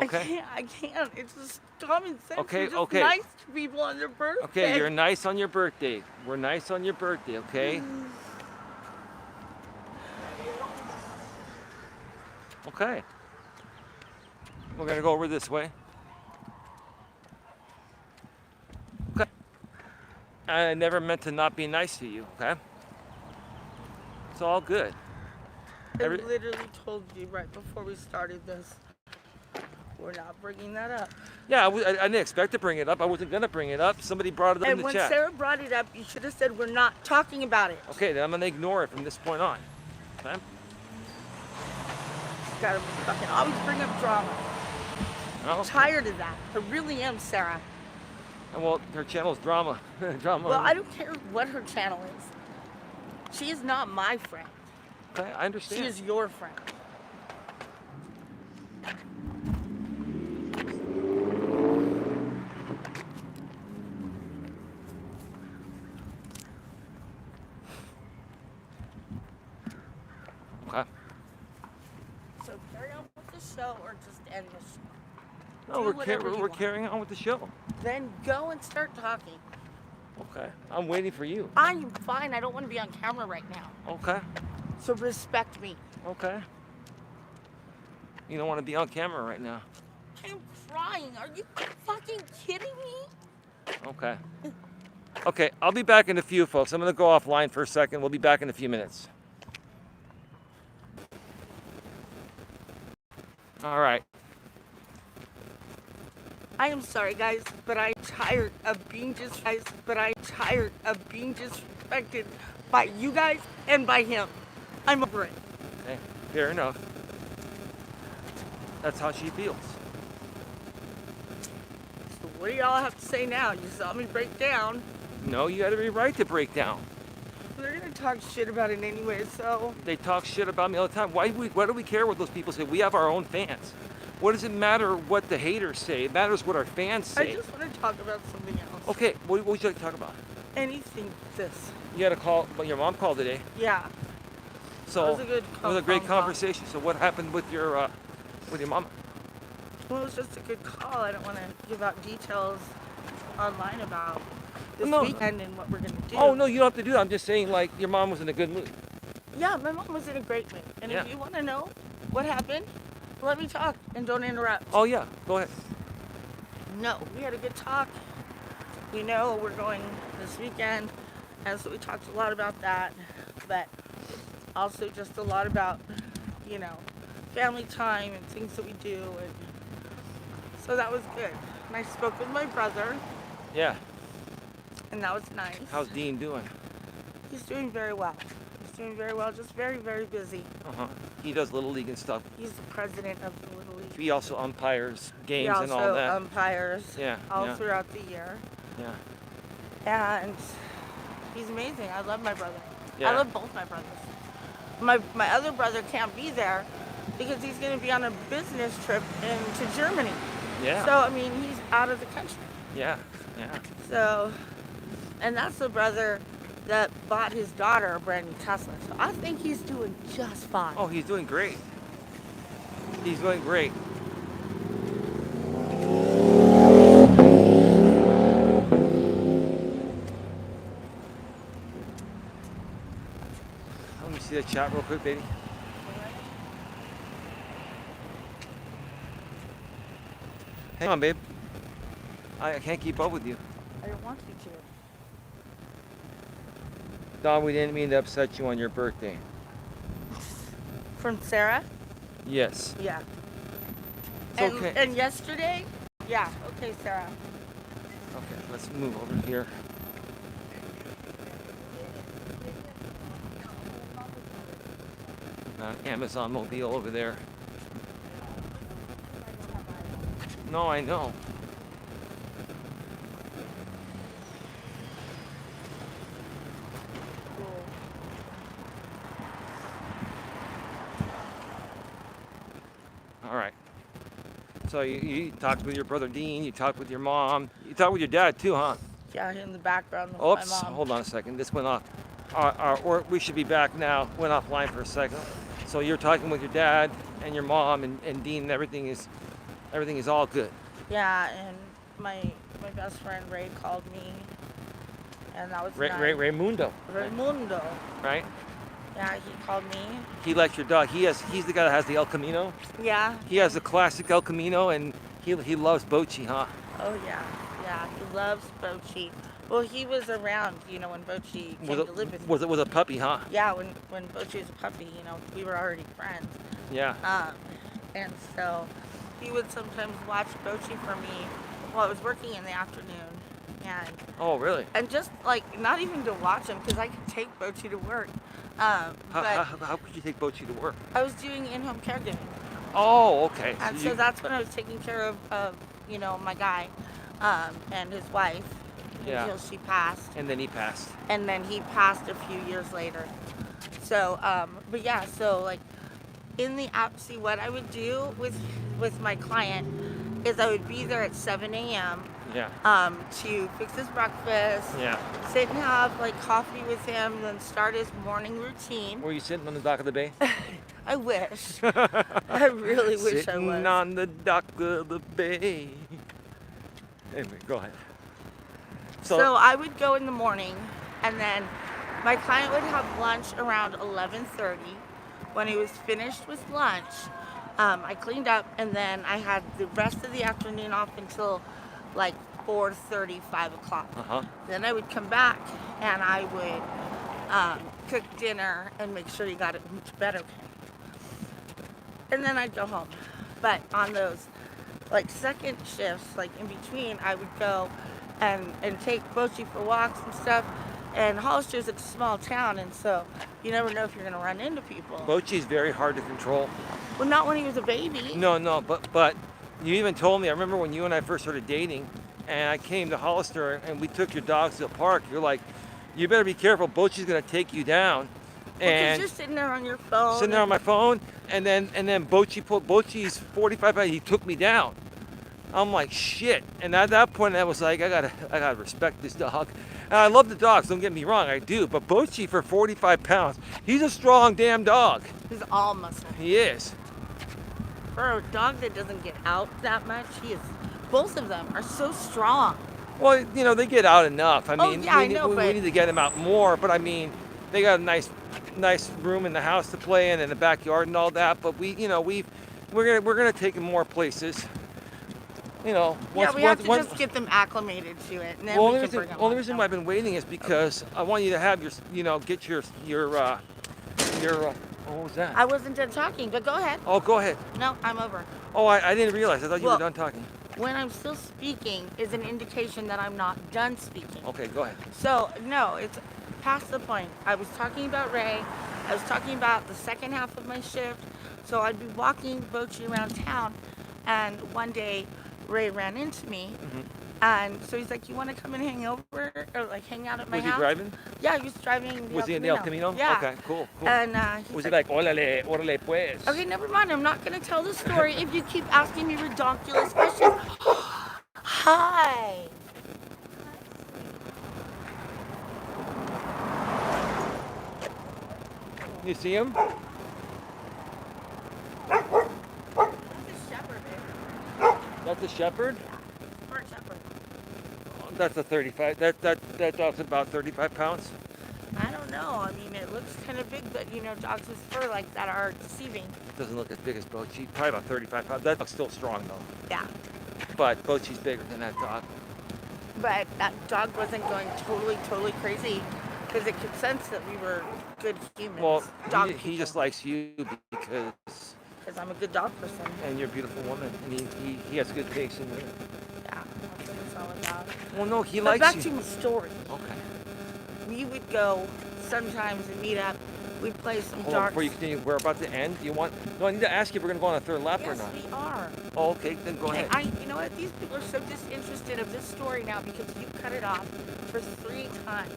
okay. I can't. It's just common sense. Okay, You're just okay. nice to people on their birthday. Okay, you're nice on your birthday. We're nice on your birthday, okay? Okay. We're gonna go over this way. Okay. I never meant to not be nice to you, okay? It's all good. I Every- literally told you right before we started this. We're not bringing that up. Yeah, I didn't expect to bring it up. I wasn't gonna bring it up. Somebody brought it up in And the when chat. Sarah brought it up, you should have said we're not talking about it. Okay, then I'm gonna ignore it from this point on. Okay? You gotta fucking always bring up drama. Well, I'm tired of that. I really am, Sarah. well, her channel's drama. Drama. Well, I don't care what her channel is. She is not my friend. Okay, I understand. She is your friend. Okay. So carry on with the show or just end the show. No, Do we're, whatever you we're want. carrying on with the show. Then go and start talking. Okay. I'm waiting for you. I'm fine. I don't want to be on camera right now. Okay. So respect me. Okay. You don't want to be on camera right now. I'm crying. Are you fucking kidding me? Okay. Okay, I'll be back in a few, folks. I'm going to go offline for a second. We'll be back in a few minutes. All right. I am sorry, guys, but I'm tired of being disrespected by you guys and by him. I'm over it. Okay, fair enough. That's how she feels. So what do y'all have to say now? You saw me break down. No, you had every right to break down. They're gonna talk shit about it anyway, so They talk shit about me all the time. Why do we care what those people say? We have our own fans. What does it matter what the haters say? It matters what our fans I say. just want to talk about something else. Okay, what would you like to talk about? Anything but this. You had a call, but your mom called today. Yeah. So It was a good it was a great phone call. conversation. So what happened with your mom? Well, it was just a good call. I don't want to give out details online about this No. weekend and what we're gonna do. Oh no, you don't have to do that. I'm just saying like your mom was in a good mood. Yeah, my mom was in a great mood. And Yeah. if you want to know what happened, let me talk and don't interrupt. Oh yeah, go ahead. No, we had a good talk. We know we're going this weekend, and so we talked a lot about that, but also just a lot about, you know, family time and things that we do, and so that was good. And I spoke with my brother, Yeah. and that was nice. How's Dean doing? He's doing very well. He's doing very well, just very, very busy. Uh-huh. He does Little League and stuff. He's the president of the Little League. He also umpires games He and all also that. umpires Yeah, all yeah. throughout the year. Yeah. And he's amazing. I love my brother. Yeah. I love both my brothers. My other brother can't be there because he's going to be on a business trip into Germany. Yeah. So, I mean, he's out of the country. Yeah. Yeah. So, and that's the brother that bought his daughter a brand new Tesla. So I think he's doing just fine. Oh, he's doing great. He's doing great. Let me see see the chat real quick, baby? Hang on, babe. I can't keep up with you. I don't want you to. Don, we didn't mean to upset you on your birthday. From Sarah? Yes. Yeah. It's and, okay. And yesterday? Yeah. Okay, Sarah. Okay, let's move over here. Amazon mobile over there. No, I know. All right. So you talked with your brother Dean, you talked with your mom, you talked with your dad too, huh? Yeah, in the background with Oops, my mom. hold on a second. This went off. Or we should be back now. Went offline for a second. So you're talking with your dad and your mom and Dean, and everything is all good. Yeah, and my best friend Ray called me, and that was nice. Raymundo. Raymundo. Right? Yeah, he called me. He likes your dog. He's the guy that has the El Camino. Yeah. He has the classic El Camino, and he loves Bochi, huh? Oh yeah, yeah. He loves Bochi. Well, he was around, when Bochi came to live with me. Was a puppy, huh? Yeah, when Bochi was a puppy, we were already friends. Yeah. And so he would sometimes watch Bochi for me while I was working in the afternoon. And Oh, really? and just like not even to watch him because I could take Bochi to work. But How could you take Bochi to work? I was doing in-home caregiving. Oh, okay. And so that's when I was taking care of my guy and his wife Yeah. until she passed. And then he passed. And then he passed a few years later. So, but yeah, so like in the app, see what I would do with my client is I would be there at 7 a.m. Yeah. To fix his breakfast, Yeah. sit and have like coffee with him, then start his morning routine. Were you sitting on the dock of the bay? I wish. I really wish I was. Sitting on the dock of the bay. Anyway, go ahead. So I would go in the morning, and then my client would have lunch around 11:30. When he was finished with lunch, I cleaned up, and then I had the rest of the afternoon off until like 4:30, 5 o'clock. Then I would come back, and I would cook dinner and make sure he got it to bed okay. And then I'd go home. But on those like second shifts, like in between, I would go and take Bochi for walks and stuff. And Hollister is a small town, and so you never know if you're going to run into people. Bochi's very hard to control. Well, not when he was a baby. No, but you even told me, I remember when you and I first started dating, and I came to Hollister, and we took your dogs to the park, you're like, you better be careful, Bochi's going to take you down. Because you're sitting there on your phone. Sitting there on my phone, and then Bochi's 45 pounds, he took me down. I'm like, shit. And at that point, I was like, I gotta respect this dog. And I love the dogs, don't get me wrong, I do. But Bochi, for 45 pounds, he's a strong damn dog. He's all muscle. He is. For a dog that doesn't get out that much, both of them are so strong. Well, they get out enough. I mean, I know, we need to get them out more. But I mean, they got a nice room in the house to play in, and the backyard and all that. But we're gonna take them more places. We have to just get them acclimated to it, and then we can bring them. Only reason why I've been waiting is because I want you to have get your what was that? I wasn't done talking, but go ahead. Oh, go ahead. No, I'm over. Oh, I didn't realize. I thought you were done talking. When I'm still speaking is an indication that I'm not done speaking. Okay, go ahead. So, no, it's past the point. I was talking about Ray. I was talking about the second half of my shift. So I'd be walking Bochi around town, and one day Ray ran into me, and so he's like, "You want to come and hang over or like hang out at my house?" Was he driving? Yeah, he was driving. Was he in the El Camino? Yeah. Okay, cool. And was he like, "Órale, órale, pues"? Okay, never mind. I'm not gonna tell the story if you keep asking me ridiculous questions. Hi. You see him? That's a shepherd? Yeah, smart shepherd. That's a 35. That dog's about 35 pounds. I don't know. know. I mean, it looks kind of big, but dogs with fur like that are deceiving. It doesn't look as big as Bochi. Probably about 35 pounds. That dog's still strong though. Yeah. But Bochi's bigger than that dog. But that dog wasn't going totally crazy because it could sense that we were good humans. Well, dog he just likes you because I'm a good dog person. and you're a beautiful woman, and he has good taste in you. Yeah, that's what it's all about. Well, no, he But likes back you. to my story. Okay. We would go sometimes and meet up. We'd play some Hold on, darts. before you continue, we're about to end. No, I need to ask you if we're going to go on a third lap or Yes, not. we are. Oh, okay, then go Okay, ahead. you know what? These people are so disinterested of this story now because you cut it off for 3 times.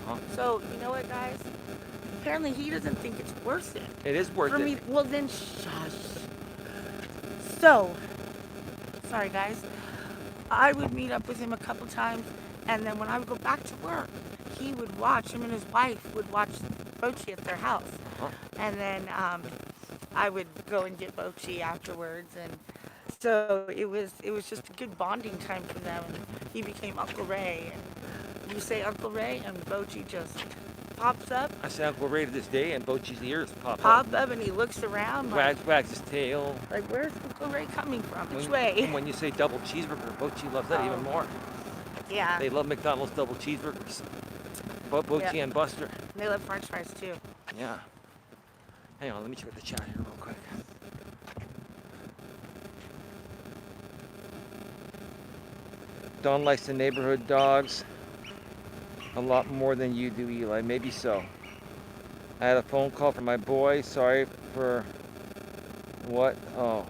Uh-huh. So, you know what, guys? Apparently he doesn't think it's worth it. It is worth For it. me, well then shush. So, sorry guys. I would meet up with him a couple times, and then when I would go back to work, him and his wife would watch Bochi at their house. Uh-huh. And then I would go and get Bochi afterwards, and so it was just a good bonding time for them. And he became Uncle Ray, and you say Uncle Ray, and Bochi just pops up, I say Uncle Ray to this day, and Bochi's ears pop and he looks around wags his tail. like, where's Uncle Ray coming from? Which And way? when you say double cheeseburger, Bochi loves that even more. Yeah, They love McDonald's double cheeseburgers. Bochi Yeah. and Buster. they love French fries too. Yeah. Hang on, let me check the chat here real quick. Don likes the neighborhood dogs a lot more than you do, Eli. Maybe so. I had a phone call from my boy. Sorry for what? Oh.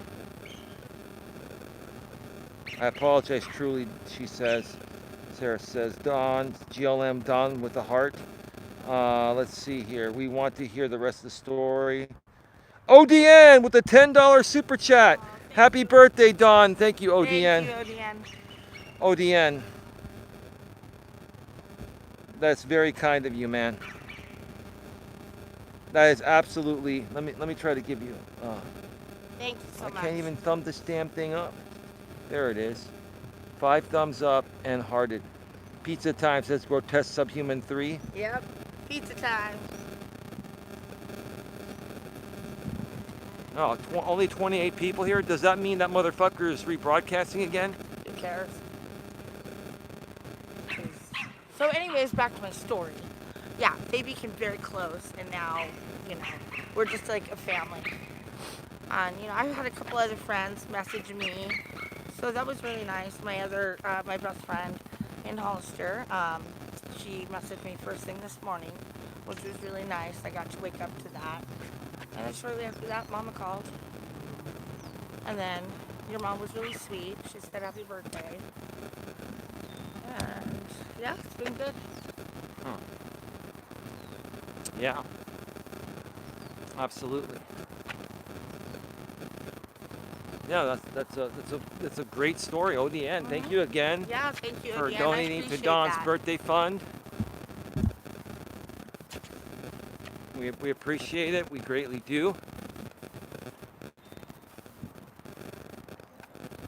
I apologize truly, she says. Sarah says, Don, GLM Don with the heart. Let's see here. We want to hear the rest of the story. ODN with the $10 super chat. Happy birthday, Don. Thank you, ODN. Thank you, ODN. ODN. That's very kind of you, man. That is absolutely. Let me try to give you. Thank you so I much. can't even thumb this damn thing up. There it is. 5 thumbs up and hearted. Pizza time says grotesque subhuman 3. Yep. Pizza time. Oh, only 28 people here. Does that mean that motherfucker is rebroadcasting again? Who cares? So anyways, back to my story. Yeah, they became very close, and now, we're just like a family. And, I had a couple other friends message me, so that was really nice. My best friend in Hollister, she messaged me first thing this morning, which was really nice. I got to wake up to that. And then shortly after that, Mama called. And then your mom was really sweet. She said happy birthday. And yeah, it's been good. Huh. Yeah. Absolutely. Yeah, that's a great story, ODN. Thank you again Yeah, thank you for again. donating I to appreciate Don's that. birthday fund. We appreciate it. We greatly do.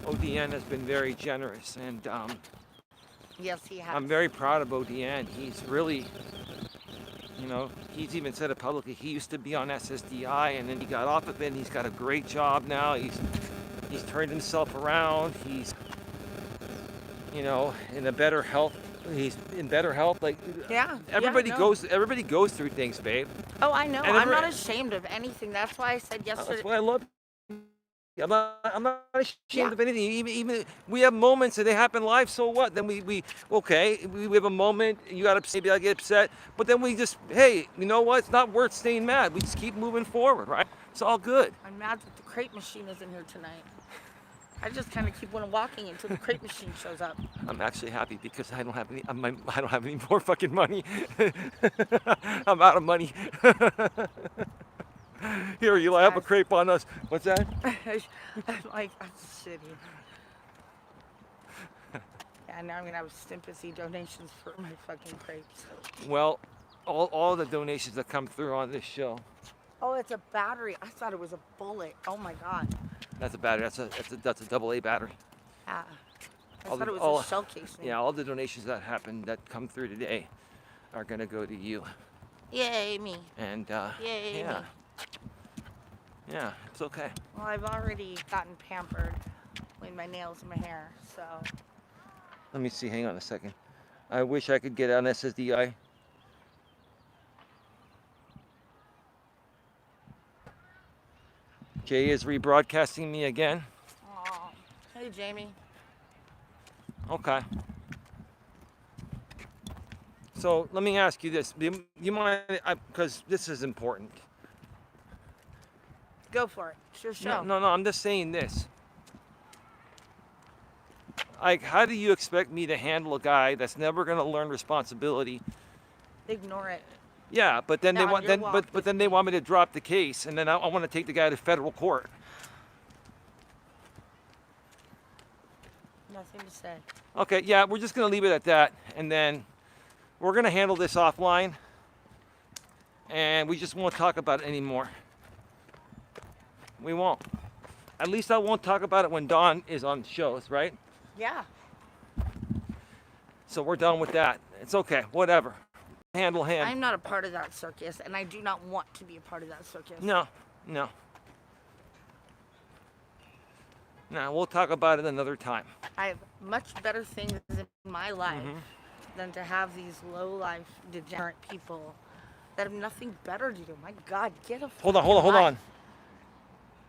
ODN has been very generous, and Yes, he has. I'm very proud of ODN. He's really, he's even said it publicly. He used to be on SSDI, and then he got off of it, and he's got a great job now. He's turned himself around. He's, in a better health. He's in better health. Like, Yeah. everybody no. everybody goes through things, babe. Oh, I know. and I'm every- not ashamed of anything. That's why I said yesterday. That's what I love. I'm not ashamed Yeah. of anything. Even we have moments that they happen live. So what? Then we have a moment. You got upset. Maybe I get upset. But then we just, hey, you know what? It's not worth staying mad. We just keep moving forward, right? It's all good. I'm mad that the crate machine isn't here tonight. I just kind of keep on walking until the crate machine shows up. I'm actually happy because I don't have any. I don't have any more fucking money. I'm out of money. Here, Eli, have a crepe on us. What's that? I'm like, I'm shitty. Yeah, now I'm gonna have sympathy donations for my fucking crepes. Well, all the donations that come through on this show. Oh, it's a battery. I thought it was a bullet. Oh my god. That's a battery. That's a AA battery. Yeah. I All thought the- it was all- a shell casing. Yeah, all the donations that come through today are gonna go to you. Yay, me. And Yay, yeah, me. yeah, it's okay. Well, I've already gotten pampered with my nails and my hair, so. Let me see. Hang on a second. I wish I could get on SSDI. Jay is rebroadcasting me again. Aw. Hey, Jamie. Okay. So let me ask you this. Do you mind? Because this is important. Go for it. It's your No, show. no, no. I'm just saying this. Like, how do you expect me to handle a guy that's never going to learn responsibility? Ignore it. Yeah, but then they On want your then walk but with then they me. want me to drop the case, and then I want to take the guy to federal court. Nothing to say. Okay, yeah, we're just going to leave it at that, and then we're going to handle this offline, and we just won't talk about it anymore. We won't. At least I won't talk about it when Dawn is on shows, right? Yeah. So we're done with that. It's okay, whatever. Handle him. I'm not a part of that circus, and I do not want to be a part of that circus. No, no. No, we'll talk about it another time. I have much better things in my life than to have these low-life, degenerate people that have nothing better to do. My God, get a Hold on, fucking hold life. on.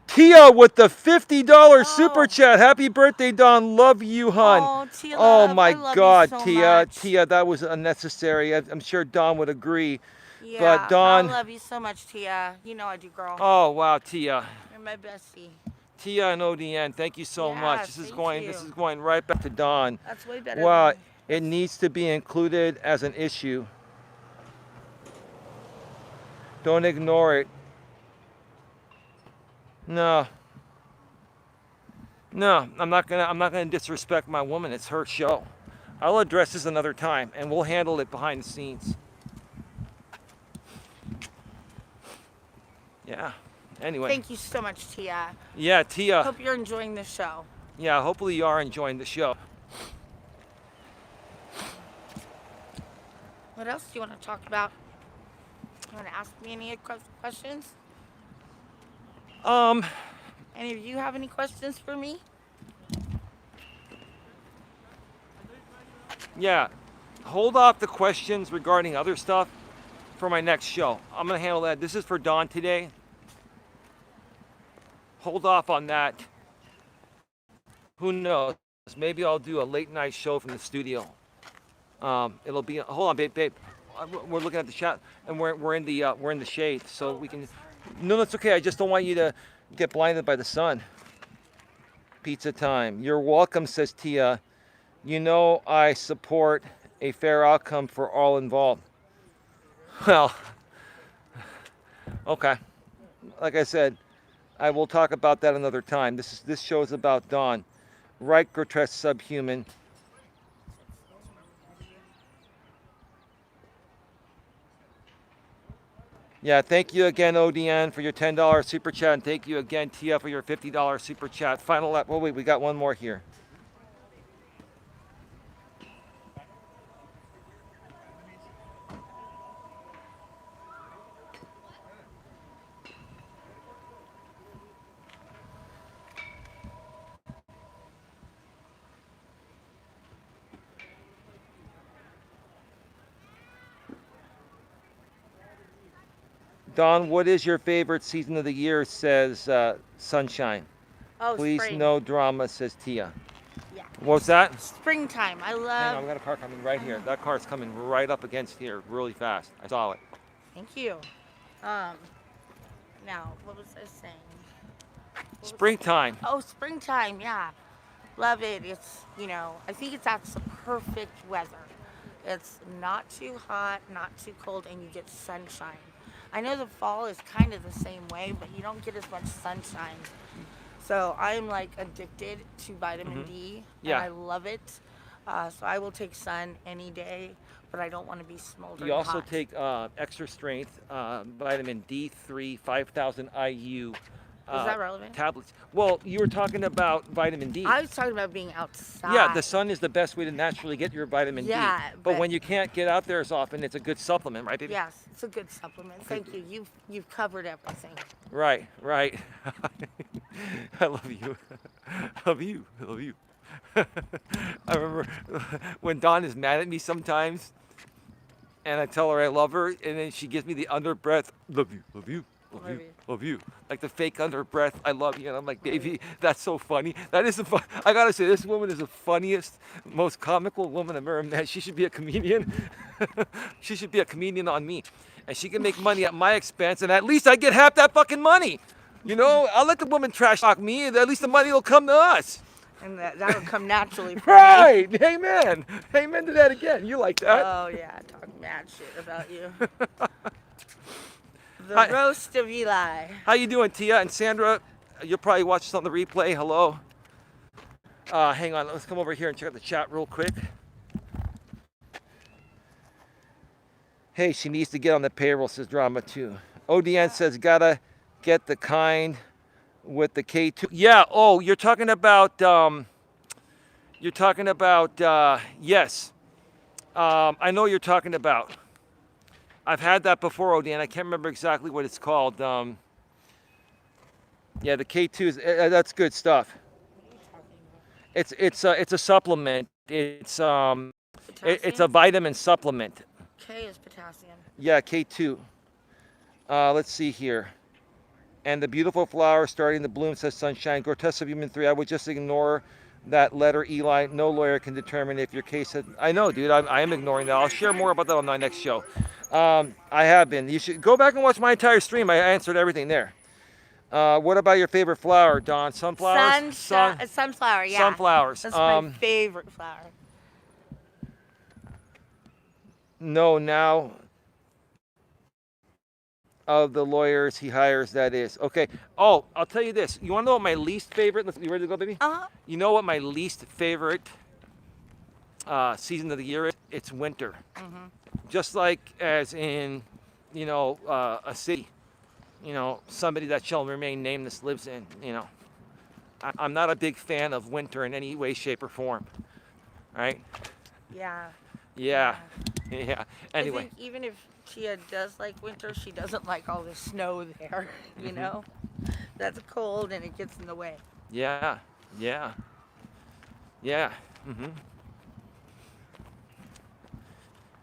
Tia with the $50 super Oh. chat. Happy birthday, Dawn. Love you, hun. Oh, Tia Oh love, my I love God, you so Tia. much. Tia, that was unnecessary. I'm sure Dawn would agree. Yeah, But Dawn. I love you so much, Tia. You know I do, girl. Oh wow, Tia. You're my bestie. Tia and ODN, thank you so Yeah, much. This is thank you. going right back to Dawn. That's way better. Wow, than, it needs to be included as an issue. Don't ignore it. No. No, I'm not gonna disrespect my woman. It's her show. I'll address this another time, and we'll handle it behind the scenes. Yeah. Anyway. Thank you so much, Tia. Yeah, Tia. Hope you're enjoying the show. Yeah, hopefully you are enjoying the show. What else do you want to talk about? You want to ask me any questions? Any of you have any questions for me? Yeah. Hold off the questions regarding other stuff for my next show. I'm gonna handle that. This is for Dawn today. Hold off on that. Who knows? Maybe I'll do a late night show from the studio. It'll be. Hold on, babe. We're looking at the chat, and we're in the shade, so we can. No, that's okay. I just don't want you to get blinded by the sun. Pizza time. You're welcome, says Tia. You know I support a fair outcome for all involved. Well, okay. Like I said, I will talk about that another time. This show is about Dawn. Right, grotesque subhuman. Yeah, thank you again, ODN, for your $10 super chat, and thank you again, TF, for your $50 super chat. Final lap. Oh wait, we got one more here. Dawn, what is your favorite season of the year? Says Sunshine. Oh, Please, spring. no drama, says Tia. Yeah. What's that? Springtime. I Hang love. on, we got a car coming right here. That car's coming right up against here really fast. I saw it. Thank you. Now, what was I saying? Springtime. Oh, springtime. Yeah. Love it. It's, I think that's the perfect weather. It's not too hot, not too cold, and you get sunshine. I know the fall is kind of the same way, but you don't get as much sunshine. So I'm like addicted to vitamin D, and Yeah. I love it. So I will take sun any day, but I don't want to be smoldering You also hot. take extra strength vitamin D3 5000 IU Is that relevant? tablets. Well, you were talking about vitamin D. I was talking about being outside. Yeah, the sun is the best way to naturally get your vitamin D. Yeah, But but- when you can't get out there as often, it's a good supplement, right, baby? Yes, it's a good supplement. Thank you. You've covered everything. Right. I love you. Love you. Love you. I remember when Dawn is mad at me sometimes, and I tell her I love her, and then she gives me the under breath, love you, love you. Love Love you, you. love you. Like the fake under breath, I love you. And I'm like, baby, that's so funny. That is I gotta say, this woman is the funniest, most comical woman I've ever met. She should be a comedian. She should be a comedian on me. And she can make money at my expense, and at least I get half that fucking money. You know, I'll let the woman trash talk me, and at least the money will come to us. And that'll come naturally for me. Right, amen. Amen to that again. You like that? Oh, yeah, talk mad shit about you. The Hi. roast of Eli. How you doing, Tia and Sandra? You'll probably watch this on the replay. Hello. Hang on, let's come over here and check out the chat real quick. Hey, she needs to get on the payroll, says Drama 2. ODN says, gotta get the kind with the K2. Yeah, oh, you're talking about, yes. I know you're talking about. I've had that before, ODN. I can't remember exactly what it's called. Yeah, the K2 is that's good stuff. It's a supplement. It's a vitamin supplement. K is potassium. Yeah, K2. Let's see here. And the beautiful flower starting to bloom, says Sunshine. Grotesque of Human 3. I would just ignore that letter, Eli. No lawyer can determine if your case had... I know, dude. I am ignoring that. I'll share more about that on my next show. I have been. You should go back and watch my entire stream. I answered everything there. What about your favorite flower, Dawn? Sunflowers? Sunflower, yeah. Sunflowers. That's my favorite flower. No, now of the lawyers he hires, that is. Okay. Oh, I'll tell you this. You want to know what my least favorite... You ready to go, baby? Uh-huh. You know what my least favorite season of the year is? It's winter. Mm-hmm. Just like as in, you know, a city, you know, somebody that shall remain nameless lives in, you know. I'm not a big fan of winter in any way, shape, or form. Right? Yeah. Yeah. Yeah. Anyway. I think even if Tia does like winter, she doesn't like all the snow there, you know? That's cold and it gets in the way. Yeah. Yeah. Yeah. Mm-hmm.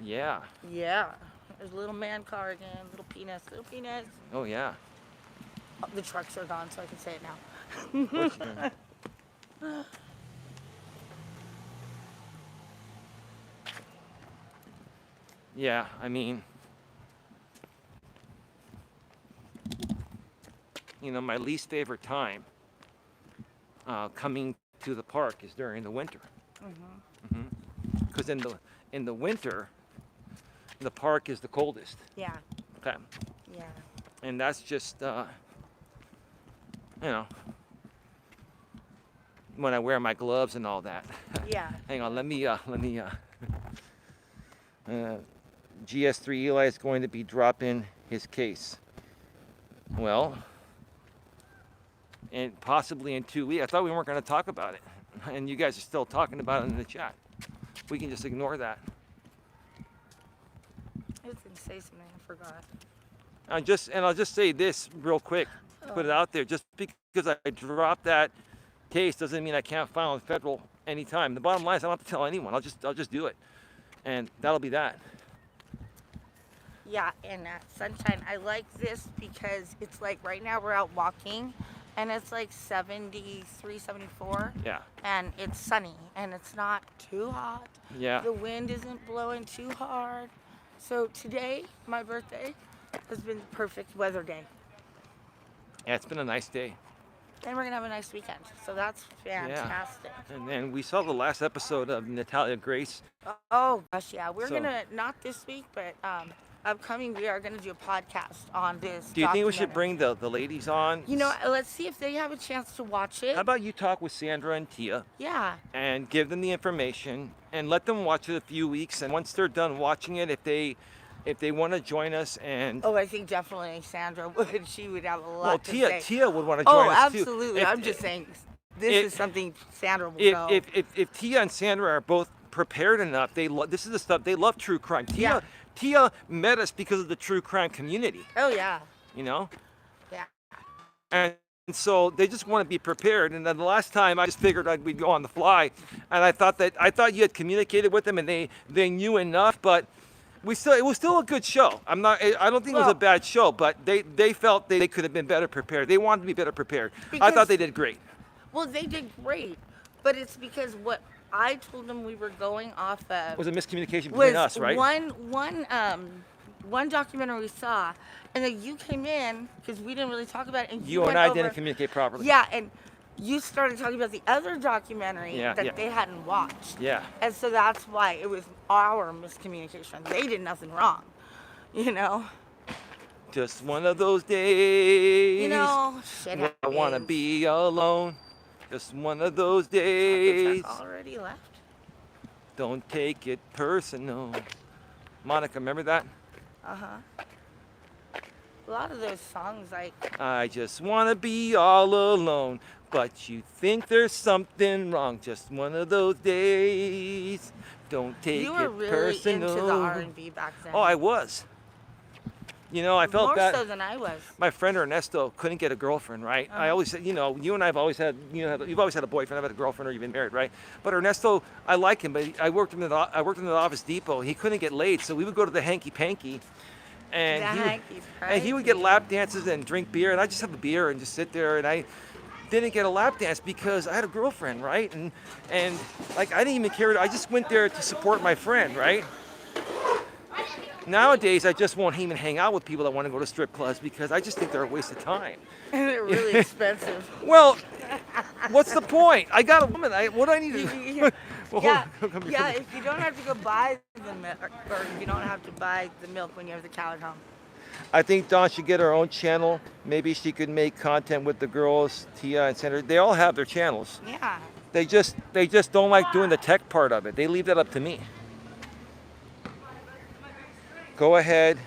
Yeah. Yeah. There's a little man cardigan, little penis, little penis. Oh, yeah. Oh, the trucks are gone, so I can say it now. What's your- Yeah, I mean, you know, my least favorite time coming to the park is during the winter. Because in the winter, the park is the coldest. Yeah. Okay. Yeah. And that's just, you know, when I wear my gloves and all that. Yeah. Hang on, let me GS3 Eli is going to be dropping his case. Well, and possibly in 2 weeks. I thought we weren't going to talk about it, and you guys are still talking about it in the chat. We can just ignore that. I was gonna say something, I forgot. I'll just say this real quick, to put it out there. Just because I dropped that case doesn't mean I can't file in federal anytime. The bottom line is I don't have to tell anyone. I'll just do it, and that'll be that. Yeah, and Sunshine, I like this because it's like right now we're out walking and it's like 73, 74. Yeah. And it's sunny and it's not too hot. Yeah. The wind isn't blowing too hard. So today, my birthday, has been the perfect weather day. Yeah, it's been a nice day. And we're going to have a nice weekend. So that's fantastic. And then we saw the last episode of Natalia Grace. Oh, gosh, yeah. We're So- going to, not this week, but upcoming, we are going to do a podcast on this. Do you think we should documentary. bring the ladies on? You know, let's see if they have a chance to watch it. How about you talk with Sandra and Tia Yeah. and give them the information and let them watch it a few weeks, and once they're done watching it, if they if they want to join us and Oh, I think definitely Sandra would. She would have a lot well, to Tia say. Tia would want to join Oh, us too. absolutely. I'm just saying this If is something Sandra will if go. if if, if Tia and Sandra are both prepared enough, this is the stuff they love. True crime. Yeah. Tia met us because of the true crime community. Oh yeah. You know, Yeah. and so they just want to be prepared. And then the last time I just figured we'd go on the fly, and I thought you had communicated with them and they knew enough, but it was still a good show. I don't think it was a Well- bad show, but they felt they could have been better prepared. They wanted to be better prepared. I Because- thought they did great. Well, they did great, but it's because what I told them we were going off of It was a miscommunication was between us, right? one documentary we saw, and then you came in because we didn't really talk about it, and You went and I over- didn't communicate properly. Yeah, and you started talking about the other documentary Yeah, that yeah. they hadn't watched. Yeah. And so that's why it was our miscommunication. They did nothing wrong, you know. Just one of those days. You know, shit when I want to happens. be alone. Just one of those The days. truck already left. Don't take it personal. Monica, remember that? A lot of those songs, like, I just want to be all alone, but you think there's something wrong. Just one of those days. Don't take you were it really personal. into the R&B back then. Oh, I was. You know, I felt more bad. so than I was. My friend Ernesto couldn't get a girlfriend, right? I always said, you know, you and I have always had, you've always had a boyfriend. I've had a girlfriend, or you've been married, right? But Ernesto, I like him, but I worked in the Office Depot. He couldn't get laid, so we would go to the Hanky Panky, and he would get lap dances and drink beer, and I just have a beer and just sit there, and I didn't get a lap dance because I had a girlfriend, right? And like I didn't even care. I just went there to support my friend, right? Nowadays, I just won't even hang out with people that want to go to strip clubs because I just think they're a waste of time. And they're really expensive. Well, what's the point? I got a woman. What do I need to do? Well, Yeah, come here. yeah. If you don't have to go buy the milk, or you don't have to buy the milk when you have the cow at home. I think Dawn should get her own channel. Maybe she could make content with the girls, Tia and Sandra. They all have their channels. Yeah. They just don't like doing the tech part of it. They leave that up to me. Go ahead.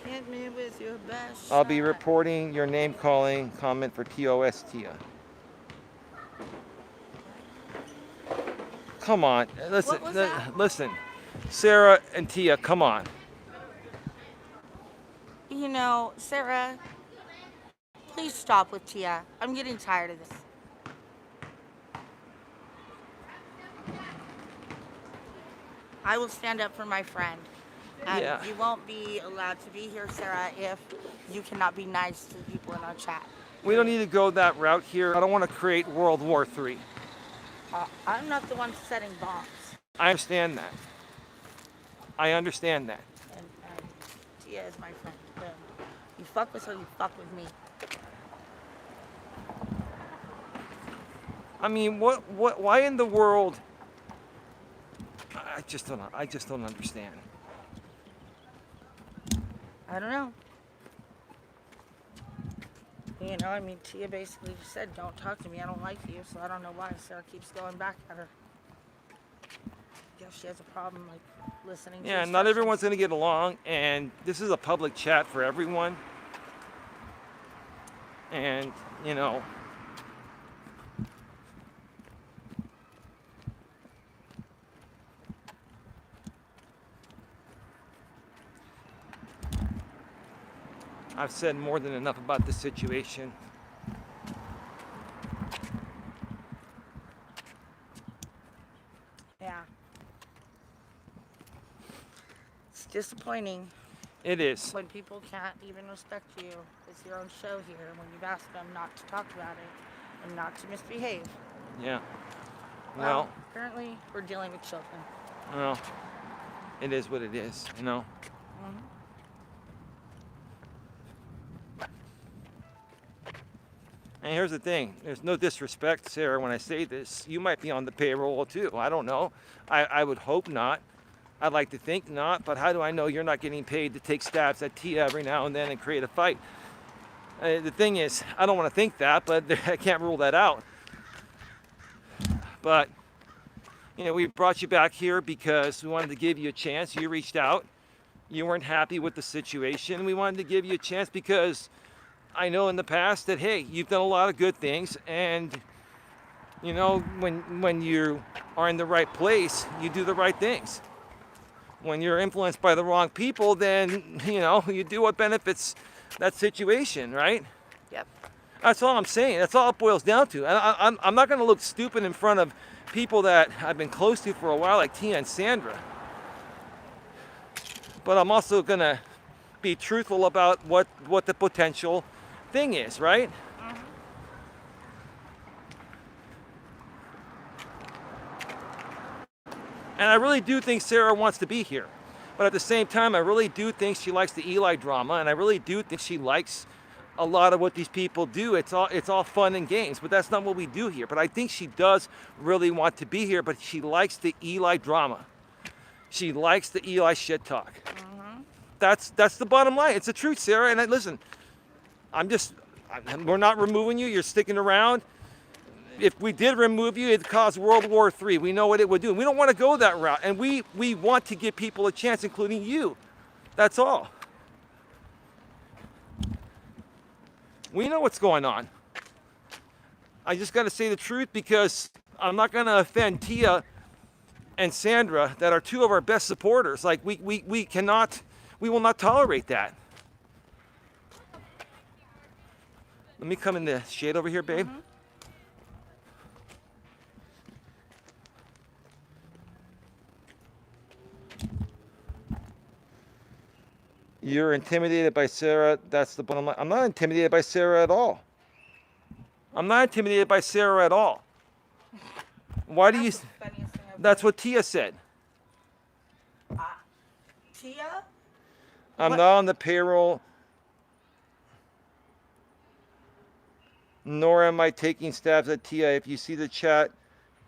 Hit me with your best I'll be shot. reporting your name calling comment for TOS Tia. Come on, listen, What was that? listen, Sarah and Tia, come on. You know, Sarah, please stop with Tia. I'm getting tired of this. I will stand up for my friend. And Yeah. you won't be allowed to be here, Sarah, if you cannot be nice to the people in our chat. We don't need to go that route here. I don't want to create World War III. I'm not the one setting bombs. I understand that. I understand that. And Tia is my friend. You fuck with her, you fuck with me. I mean, why in the world? I just don't understand. I don't know. You know, I mean, Tia basically just said, don't talk to me, I don't like you, so I don't know why Sarah keeps going back at her. I guess she has a problem, like, listening to Yeah, not instructions. everyone's gonna get along, and this is a public chat for everyone. And, you know, I've said more than enough about this situation. Yeah. It's disappointing It is. when people can't even respect you. It's your own show here, when you've asked them not to talk about it and not to misbehave. Yeah. Well, apparently we're dealing with children. Well, it is what it is, you know. Mhm. And here's the thing, there's no disrespect, Sarah, when I say this. You might be on the payroll too. I don't know. I would hope not. I'd like to think not, but how do I know you're not getting paid to take stabs at Tia every now and then and create a fight? The thing is, I don't want to think that, but I can't rule that out. But, we brought you back here because we wanted to give you a chance. You reached out. You weren't happy with the situation. We wanted to give you a chance because I know in the past that, hey, you've done a lot of good things, and when you are in the right place, you do the right things. When you're influenced by the wrong people, then you do what benefits that situation, right? Yep. That's all I'm saying. That's all it boils down to. And I'm not going to look stupid in front of people that I've been close to for a while, like Tia and Sandra. But I'm also going to be truthful about what the potential thing is, right? And I really do think Sarah wants to be here. But at the same time, I really do think she likes the Eli drama, and I really do think she likes a lot of what these people do. It's all fun and games, but that's not what we do here. But I think she does really want to be here, but she likes the Eli drama. She likes the Eli shit talk. That's the bottom line. It's the truth, Sarah. And listen, we're not removing you. You're sticking around. If we did remove you, it'd cause World War III. We know what it would do. We don't want to go that route. And we want to give people a chance, including you. That's all. We know what's going on. I just got to say the truth because I'm not going to offend Tia and Sandra that are two of our best supporters. Like, we will not tolerate that. Let me come in the shade over here, babe. You're intimidated by Sarah. That's the bottom line. I'm not intimidated by Sarah at all. I'm not intimidated by Sarah at all. Why do you? That's what Tia said. Tia? I'm not on the payroll, nor am I taking stabs at Tia. If you see the chat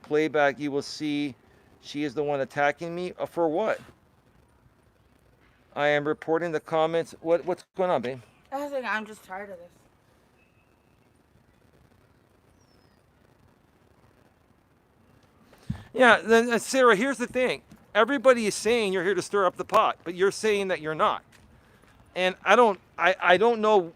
playback, you will see she is the one attacking me. For what? I am reporting the comments. What's going on, babe? I think I'm just tired of this. Yeah, then Sarah, here's the thing. Everybody is saying you're here to stir up the pot, but you're saying that you're not. And I don't know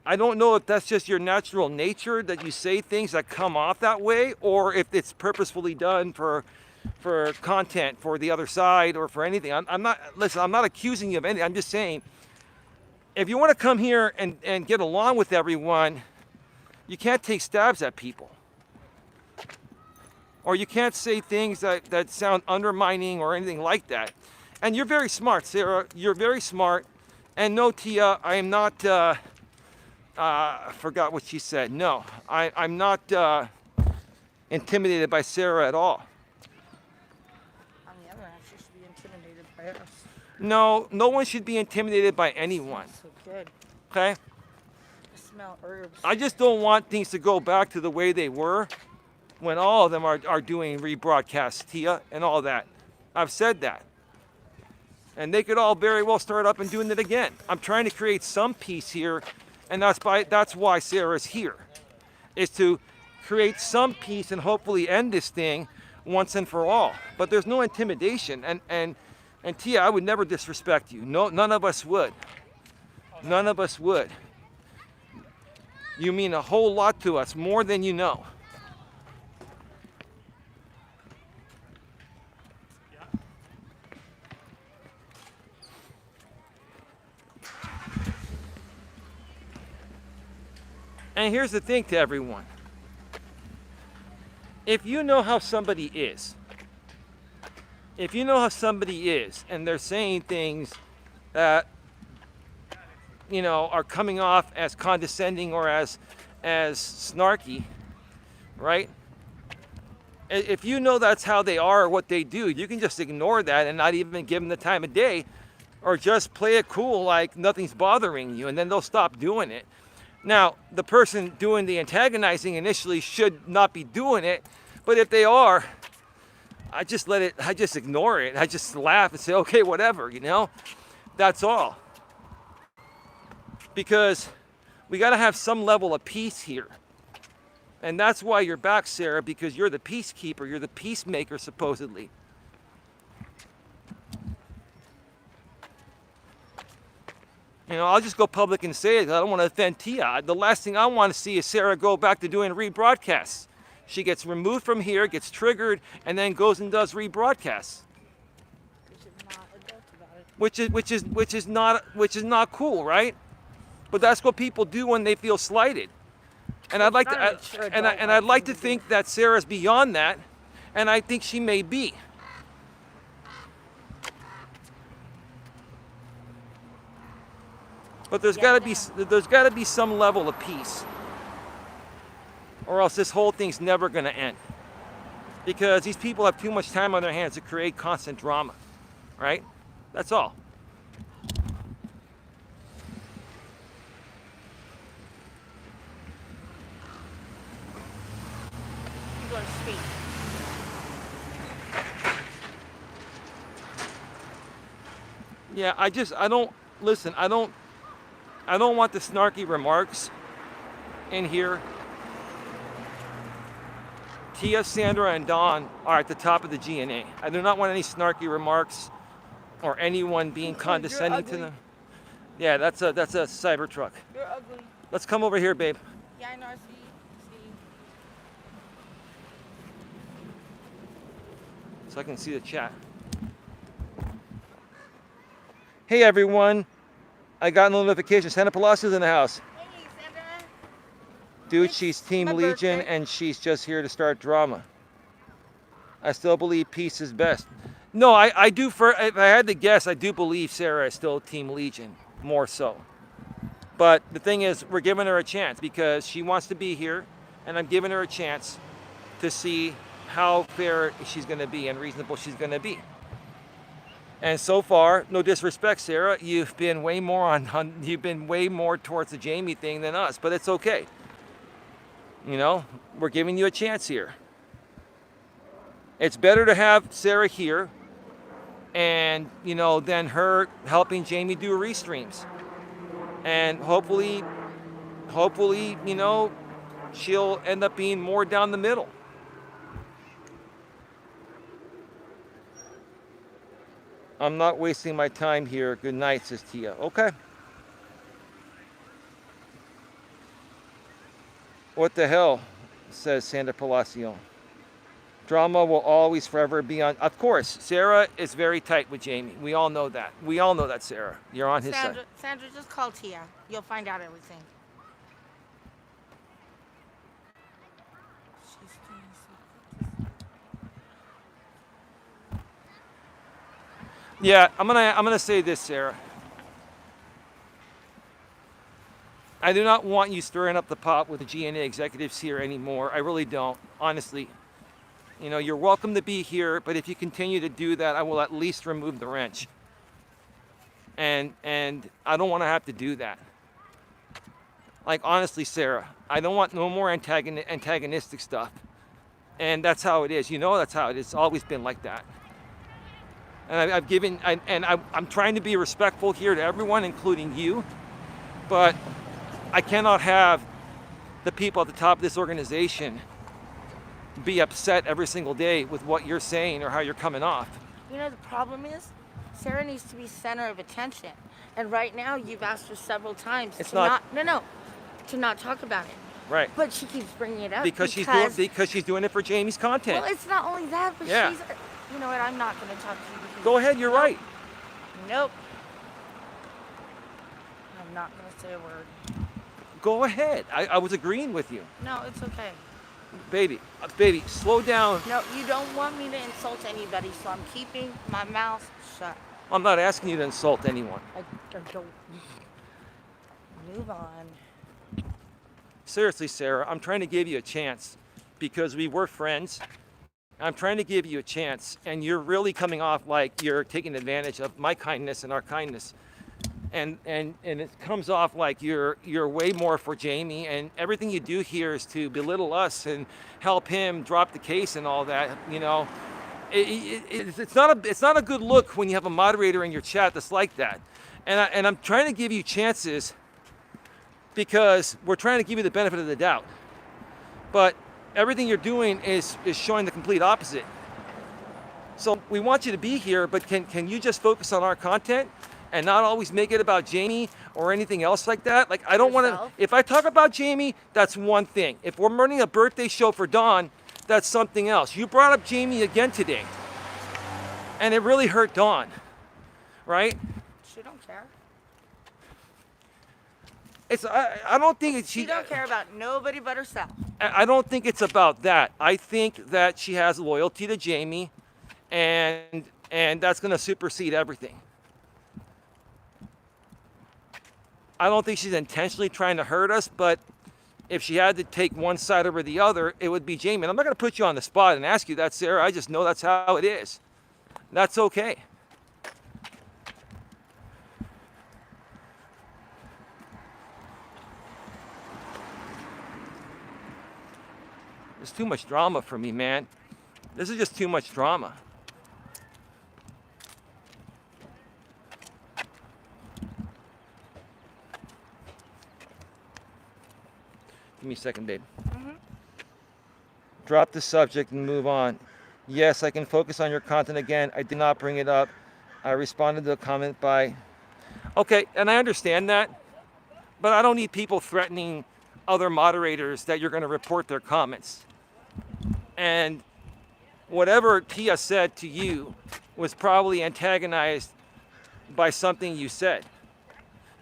if that's just your natural nature, that you say things that come off that way, or if it's purposefully done for content for the other side or for anything. I'm not accusing you of anything. I'm just saying, if you want to come here and get along with everyone, you can't take stabs at people. Or you can't say things that sound undermining or anything like that. And you're very smart, Sarah. You're very smart. And no, Tia, I am not, I forgot what she said. No, I'm not intimidated by Sarah at all. On the other hand, she should be intimidated by us. No one should be intimidated by anyone. So good. Okay? I smell herbs. I just don't want things to go back to the way they were when all of them are doing rebroadcasts, Tia, and all that. I've said that. And they could all very well start up and doing it again. I'm trying to create some peace here, and that's why Sarah's here, is to create some peace and hopefully end this thing once and for all. But there's no intimidation, and Tia, I would never disrespect you. No, none of us would. None of us would. You mean a whole lot to us, more than you know. And here's the thing to everyone. If you know how somebody is, and they're saying things that, are coming off as condescending or as snarky, right? If you know that's how they are or what they do, you can just ignore that and not even give them the time of day, or just play it cool like nothing's bothering you, and then they'll stop doing it. Now, the person doing the antagonizing initially should not be doing it, but if they are, I just ignore it. I just laugh and say, okay, whatever, That's all. Because we got to have some level of peace here. And that's why you're back, Sarah, because you're the peacekeeper. You're the peacemaker, supposedly. You know, I'll just go public and say it. I don't want to offend Tia. The last thing I want to see is Sarah go back to doing rebroadcasts. She gets removed from here, gets triggered, and then goes and does rebroadcasts. Which is not cool, right? But that's what people do when they feel slighted. And I'd like I'd like to think that Sarah's beyond that, and I think she may be. But there's got to be some level of peace, or else this whole thing's never going to end. Because these people have too much time on their hands to create constant drama, right? That's all. You're going to speak. Yeah, I don't want the snarky remarks in here. Tia, Sandra, and Dawn are at the top of the GNA. I do not want any snarky remarks or anyone being condescending to them. Yeah, that's a cyber truck. You're ugly. Let's come over here, babe. Yeah, I know. See. So I can see the chat. Hey everyone, I got a notification. Santa Palacio's in the house. Hey, Sandra. Dude, she's Team my Legion birthday. and she's just here to start drama. I still believe peace is best. No, I do. If I had to guess, I do believe Sarah is still Team Legion, more so. But the thing is, we're giving her a chance because she wants to be here, and I'm giving her a chance to see how fair she's going to be and reasonable she's going to be. And so far, no disrespect, Sarah, you've been way more towards the Jamie thing than us, but it's okay. You know, we're giving you a chance here. It's better to have Sarah here and, you know, than her helping Jamie do restreams. And hopefully, you know, she'll end up being more down the middle. I'm not wasting my time here. Good night, says Tia. Okay. What the hell, says Sandra Palacio. Drama will always forever be on. Of course, Sarah is very tight with Jamie. We all know that. We all know that, Sarah. You're on his side. Sandra, just call Tia. You'll find out everything. Yeah, I'm gonna say this, Sarah. I do not want you stirring up the pot with the GNA executives here anymore. I really don't, honestly. You know, you're welcome to be here, but if you continue to do that, I will at least remove the wrench. And I don't want to have to do that. Like, honestly, Sarah, I don't want no more antagonistic stuff. And that's how it is. You know, that's how it is. It's always been like that. And I'm trying to be respectful here to everyone, including you. But I cannot have the people at the top of this organization be upset every single day with what you're saying or how you're coming off. You know, the problem is, Sarah needs to be center of attention. And right now, you've asked her several times to not talk about it. Right. But she keeps bringing it up because she's doing it for Jamie's content. Well, it's not only that, but yeah. You know what? I'm not going to talk to you. Go ahead. You're right. Nope. I'm not going to say a word. Go ahead. I was agreeing with you. No, it's okay. Baby, slow down. No, you don't want me to insult anybody, so I'm keeping my mouth shut. I'm not asking you to insult anyone. I don't. Move on. Seriously, Sarah, I'm trying to give you a chance because we were friends. I'm trying to give you a chance, and you're really coming off like you're taking advantage of my kindness and our kindness. And it comes off like you're way more for Jamie, and everything you do here is to belittle us and help him drop the case and all that. You know, it's not a good look when you have a moderator in your chat that's like that. And I'm trying to give you chances because we're trying to give you the benefit of the doubt. but everything you're doing is showing the complete opposite. So we want you to be here, but can you just focus on our content and not always make it about Jamie or anything else like that? Like, I don't want to, Yourself. if I talk about Jamie, that's one thing. If we're running a birthday show for Dawn, that's something else. You brought up Jamie again today, and it really hurt Dawn, right? She don't care. I don't think She don't care about nobody but herself. I don't think it's about that. I think that she has loyalty to Jamie, and that's going to supersede everything. I don't think she's intentionally trying to hurt us, but if she had to take one side over the other, it would be Jamie. And I'm not going to put you on the spot and ask you that, Sarah. I just know that's how it is. That's okay. There's too much drama for me, man. This is just too much drama. Give me a second, babe. Drop the subject and move on. Yes, I can focus on your content again. I did not bring it up. I responded to a comment by... Okay, and I understand that, but I don't need people threatening other moderators that you're going to report their comments. And whatever Tia said to you was probably antagonized by something you said.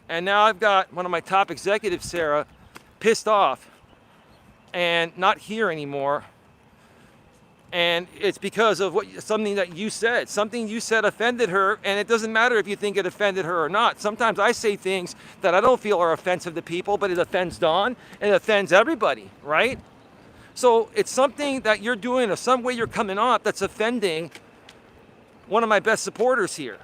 And now I've got one of my top executives, Sarah, pissed off and not here anymore. And it's because of something that you said. Something you said offended her, and it doesn't matter if you think it offended her or not. Sometimes I say things that I don't feel are offensive to people, but it offends Dawn, and it offends everybody, right? So it's something that you're doing or some way you're coming off that's offending one of my best supporters here.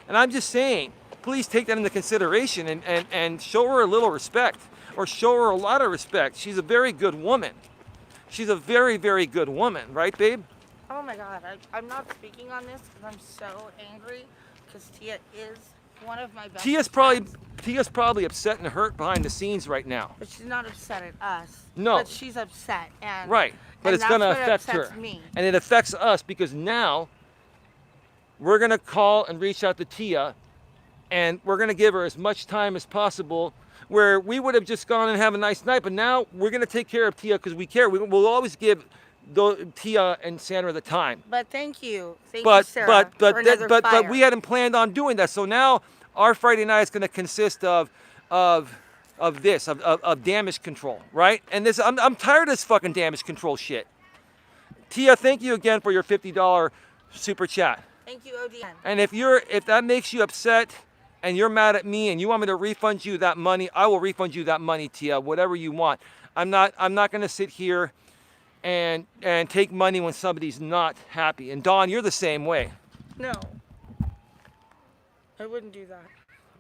And I'm just saying, please take that into consideration and show her a little respect, or show her a lot of respect. She's a very good woman. She's a very, very good woman, right, babe? Oh my God, I'm not speaking on this because I'm so angry because Tia is one of my best Tia's probably upset and hurt behind the scenes right now. But she's not upset at us. No. But she's upset. And, right, but and it's going to that's what affect upsets her. Me. And it affects us because now we're going to call and reach out to Tia, and we're going to give her as much time as possible, where we would have just gone and have a nice night, but now we're going to take care of Tia because we care. We'll always give Tia and Sandra the time. But thank you. Thank you, Sarah, for another fire. But we hadn't planned on doing that. So now our Friday night is going to consist of damage control, right? And this, I'm tired of this fucking damage control shit. Tia, thank you again for your $50 super chat. Thank you, ODN. And if that makes you upset and you're mad at me and you want me to refund you that money, I will refund you that money, Tia, whatever you want. I'm not going to sit here and take money when somebody's not happy. And Dawn, you're the same way. No. I wouldn't do that.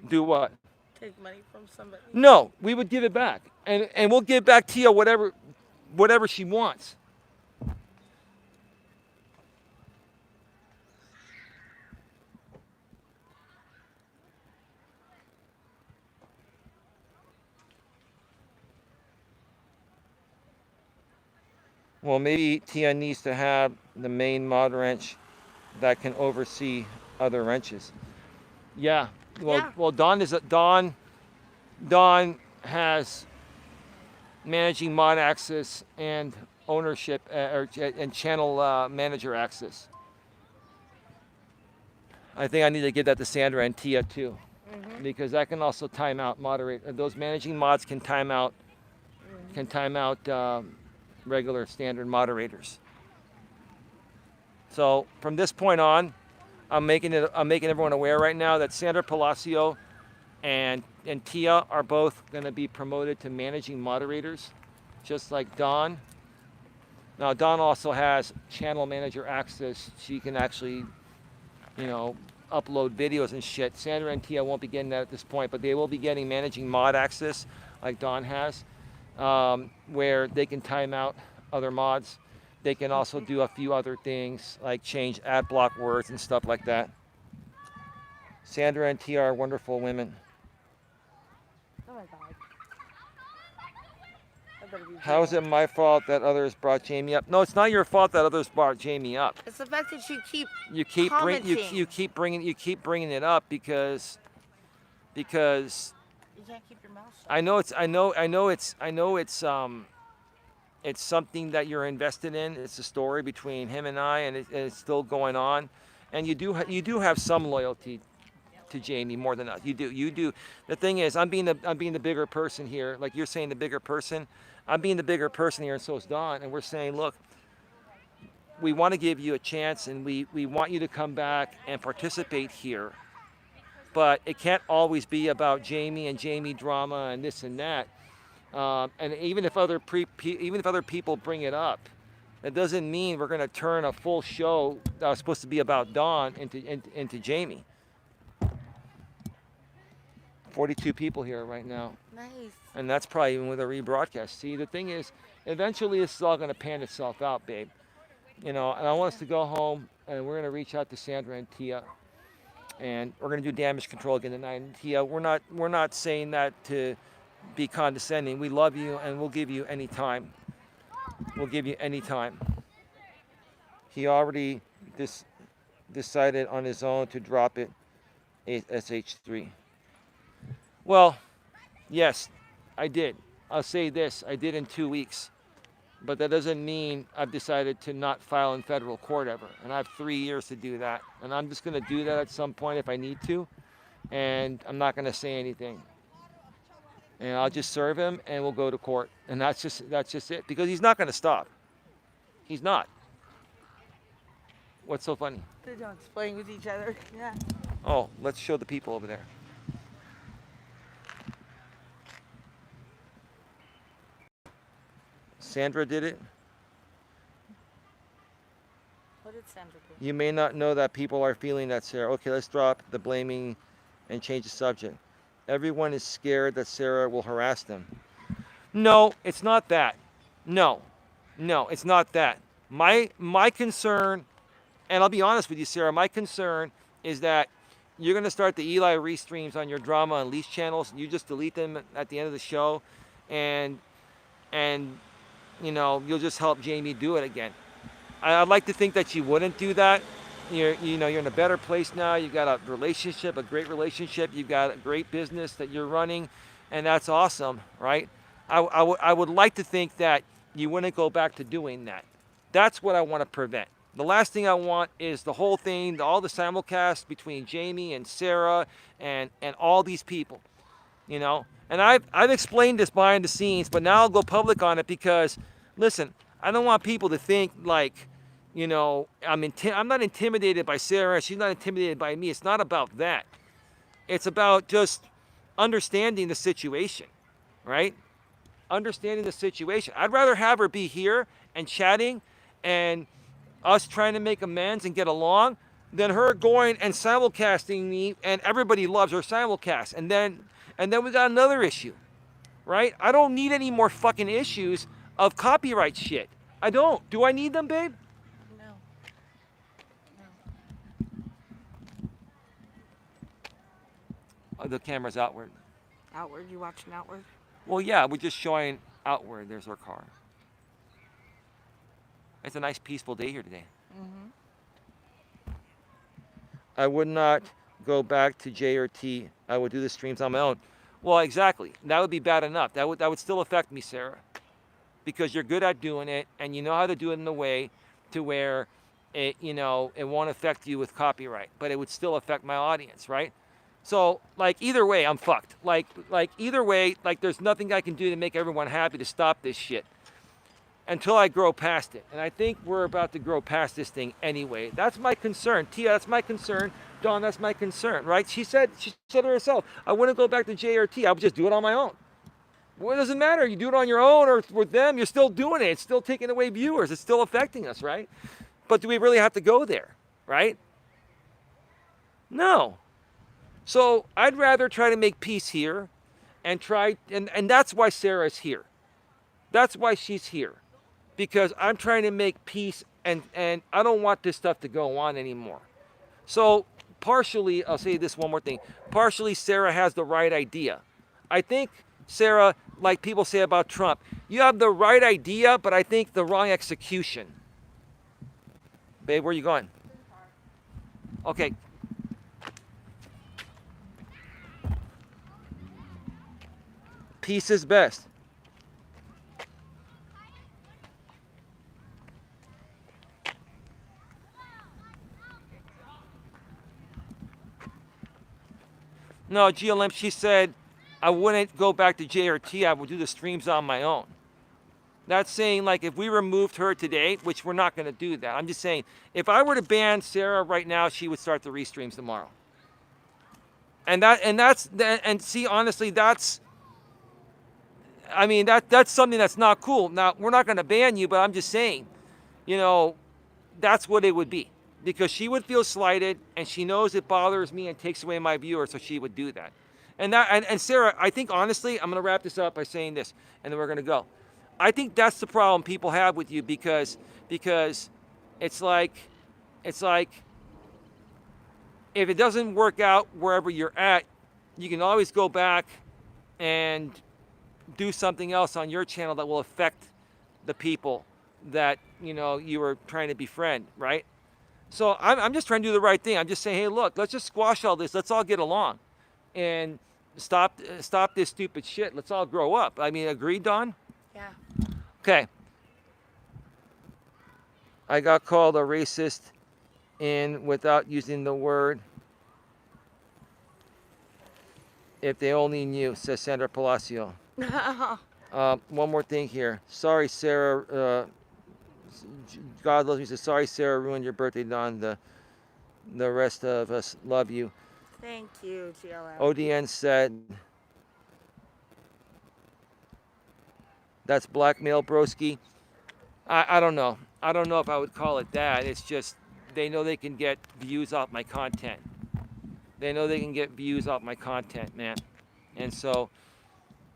Do what? Take money from somebody. No, we would give it back. And we'll give back Tia whatever she wants. Well, maybe Tia needs to have the main mod wrench that can oversee other wrenches. Yeah. Well, Dawn has managing mod access and ownership and channel manager access. I think I need to give that to Sandra and Tia too, because that can also time out moderate. Those managing mods can time out regular standard moderators. So from this point on, I'm making everyone aware right now that Sandra Palacio and Tia are both going to be promoted to managing moderators, just like Dawn. Now Dawn also has channel manager access. She can actually, upload videos and shit. Sandra and Tia won't be getting that at this point, but they will be getting managing mod access like Dawn has. Where they can time out other mods. They can also do a few other things like change ad block words and stuff like that. Sandra and Tia are wonderful women. Oh my God. better be How is doing it my fault that others brought Jamie up? No, it's not your fault that others brought Jamie up. It's the fact that you keep You keep commenting. you keep bringing it up because You can't keep your mouth shut. it's something that you're invested in. It's a story between him and I, and it's still going on. And you do have some loyalty to Jamie more than us. You do. The thing is, I'm being the bigger person here. Like you're saying, the bigger person. I'm being the bigger person here, and so is Don. And we're saying, look, we want to give you a chance, and we want you to come back and participate here. But it can't always be about Jamie and Jamie drama and this and that. And even if other people bring it up, that doesn't mean we're going to turn a full show that was supposed to be about Dawn into Jamie. 42 people here right now. Nice. And that's probably even with a rebroadcast. See, the thing is, eventually this is all going to pan itself out, babe. And I want us to go home, and we're going to reach out to Sandra and Tia, and we're going to do damage control again tonight. And Tia, we're not saying that to be condescending. We love you, and we'll give you any time. We'll give you any time. He already decided on his own to drop it, SH3. Well, yes, I did. I'll say this, I did in 2 weeks. But that doesn't mean I've decided to not file in federal court ever. And I have 3 years to do that. And I'm just going to do that at some point if I need to. And I'm not going to say anything. And I'll just serve him, and we'll go to court. And that's just it. Because he's not going to stop. He's not. What's so funny? They're dogs playing with each other. Yeah. Oh, let's show the people over there. Sandra did it. What did Sandra do? You may not know that people are feeling that, Sarah. Okay, let's drop the blaming and change the subject. Everyone is scared that Sarah will harass them. No, it's not that. No, it's not that. My concern, and I'll be honest with you, Sarah, my concern is that you're going to start the Eli restreams on your drama and lease channels, and you just delete them at the end of the show, and you'll just help Jamie do it again. I'd like to think that you wouldn't do that. You're in a better place now. You've got a relationship, a great relationship. You've got a great business that you're running, and that's awesome, right? I would like to think that you wouldn't go back to doing that. That's what I want to prevent. The last thing I want is the whole thing, all the simulcast between Jamie and Sarah and all these people, And I've explained this behind the scenes, but now I'll go public on it because, listen, I don't want people to think like, I'm not intimidated by Sarah. She's not intimidated by me. It's not about that. It's about just understanding the situation, right? Understanding the situation. I'd rather have her be here and chatting and us trying to make amends and get along than her going and simulcasting me, and everybody loves her simulcast. And then we got another issue, right? I don't need any more fucking issues of copyright shit. I don't. Do I need them, babe? Oh, the camera's outward. Outward? You watching outward? Well, yeah, we're just showing outward. There's our car. It's a nice, peaceful day here today. Mm-hmm. I would not go back to J or T. I would do the streams on my own. Well, exactly. That would be bad enough. That would still affect me, Sarah, because you're good at doing it, and you know how to do it in a way to where it won't affect you with copyright, but it would still affect my audience, right? So, either way, I'm fucked. Either way, there's nothing I can do to make everyone happy to stop this shit until I grow past it. And I think we're about to grow past this thing anyway. That's my concern. Tia, that's my concern. Dawn, that's my concern, right? She said it herself. I wouldn't go back to J or T. I would just do it on my own. Well, it doesn't matter. You do it on your own or with them, you're still doing it. It's still taking away viewers. It's still affecting us, right? But do we really have to go there, right? No. So I'd rather try to make peace here and that's why Sarah's here. That's why she's here. Because I'm trying to make peace and I don't want this stuff to go on anymore. So partially, I'll say this one more thing. Partially, Sarah has the right idea. I think Sarah, like people say about Trump. You have the right idea, but I think the wrong execution. Babe, where are you going? Okay. Peace is best. No, GLM, she said I wouldn't go back to JRT. I would do the streams on my own. That's saying, like, if we removed her today, which we're not going to do that. I'm just saying, if I were to ban Sarah right now, she would start the restreams tomorrow. And see, honestly, that's, I mean, that's something that's not cool. Now, we're not going to ban you, but I'm just saying, you know, that's what it would be. Because she would feel slighted, and she knows it bothers me and takes away my viewers, so she would do that. And Sarah, I think, honestly, I'm going to wrap this up by saying this, and then we're going to go. I think that's the problem people have with you because it's like if it doesn't work out wherever you're at, you can always go back and do something else on your channel that will affect the people that you were trying to befriend, right? So I'm just trying to do the right thing. I'm just saying, hey, look, let's just squash all this. Let's all get along, and stop this stupid shit. Let's all grow up. I mean, agreed, Don? Yeah. Okay. I got called a racist without using the word. If they only knew, says Sandra Palacio. One more thing here. Sorry, Sarah. God loves me. Says sorry, Sarah ruined your birthday, Don. The rest of us love you. Thank you, GLM. ODN said that's blackmail, broski. I don't know. I don't know if I would call it that. It's just they know they can get views off my content. They know they can get views off my content, man. And so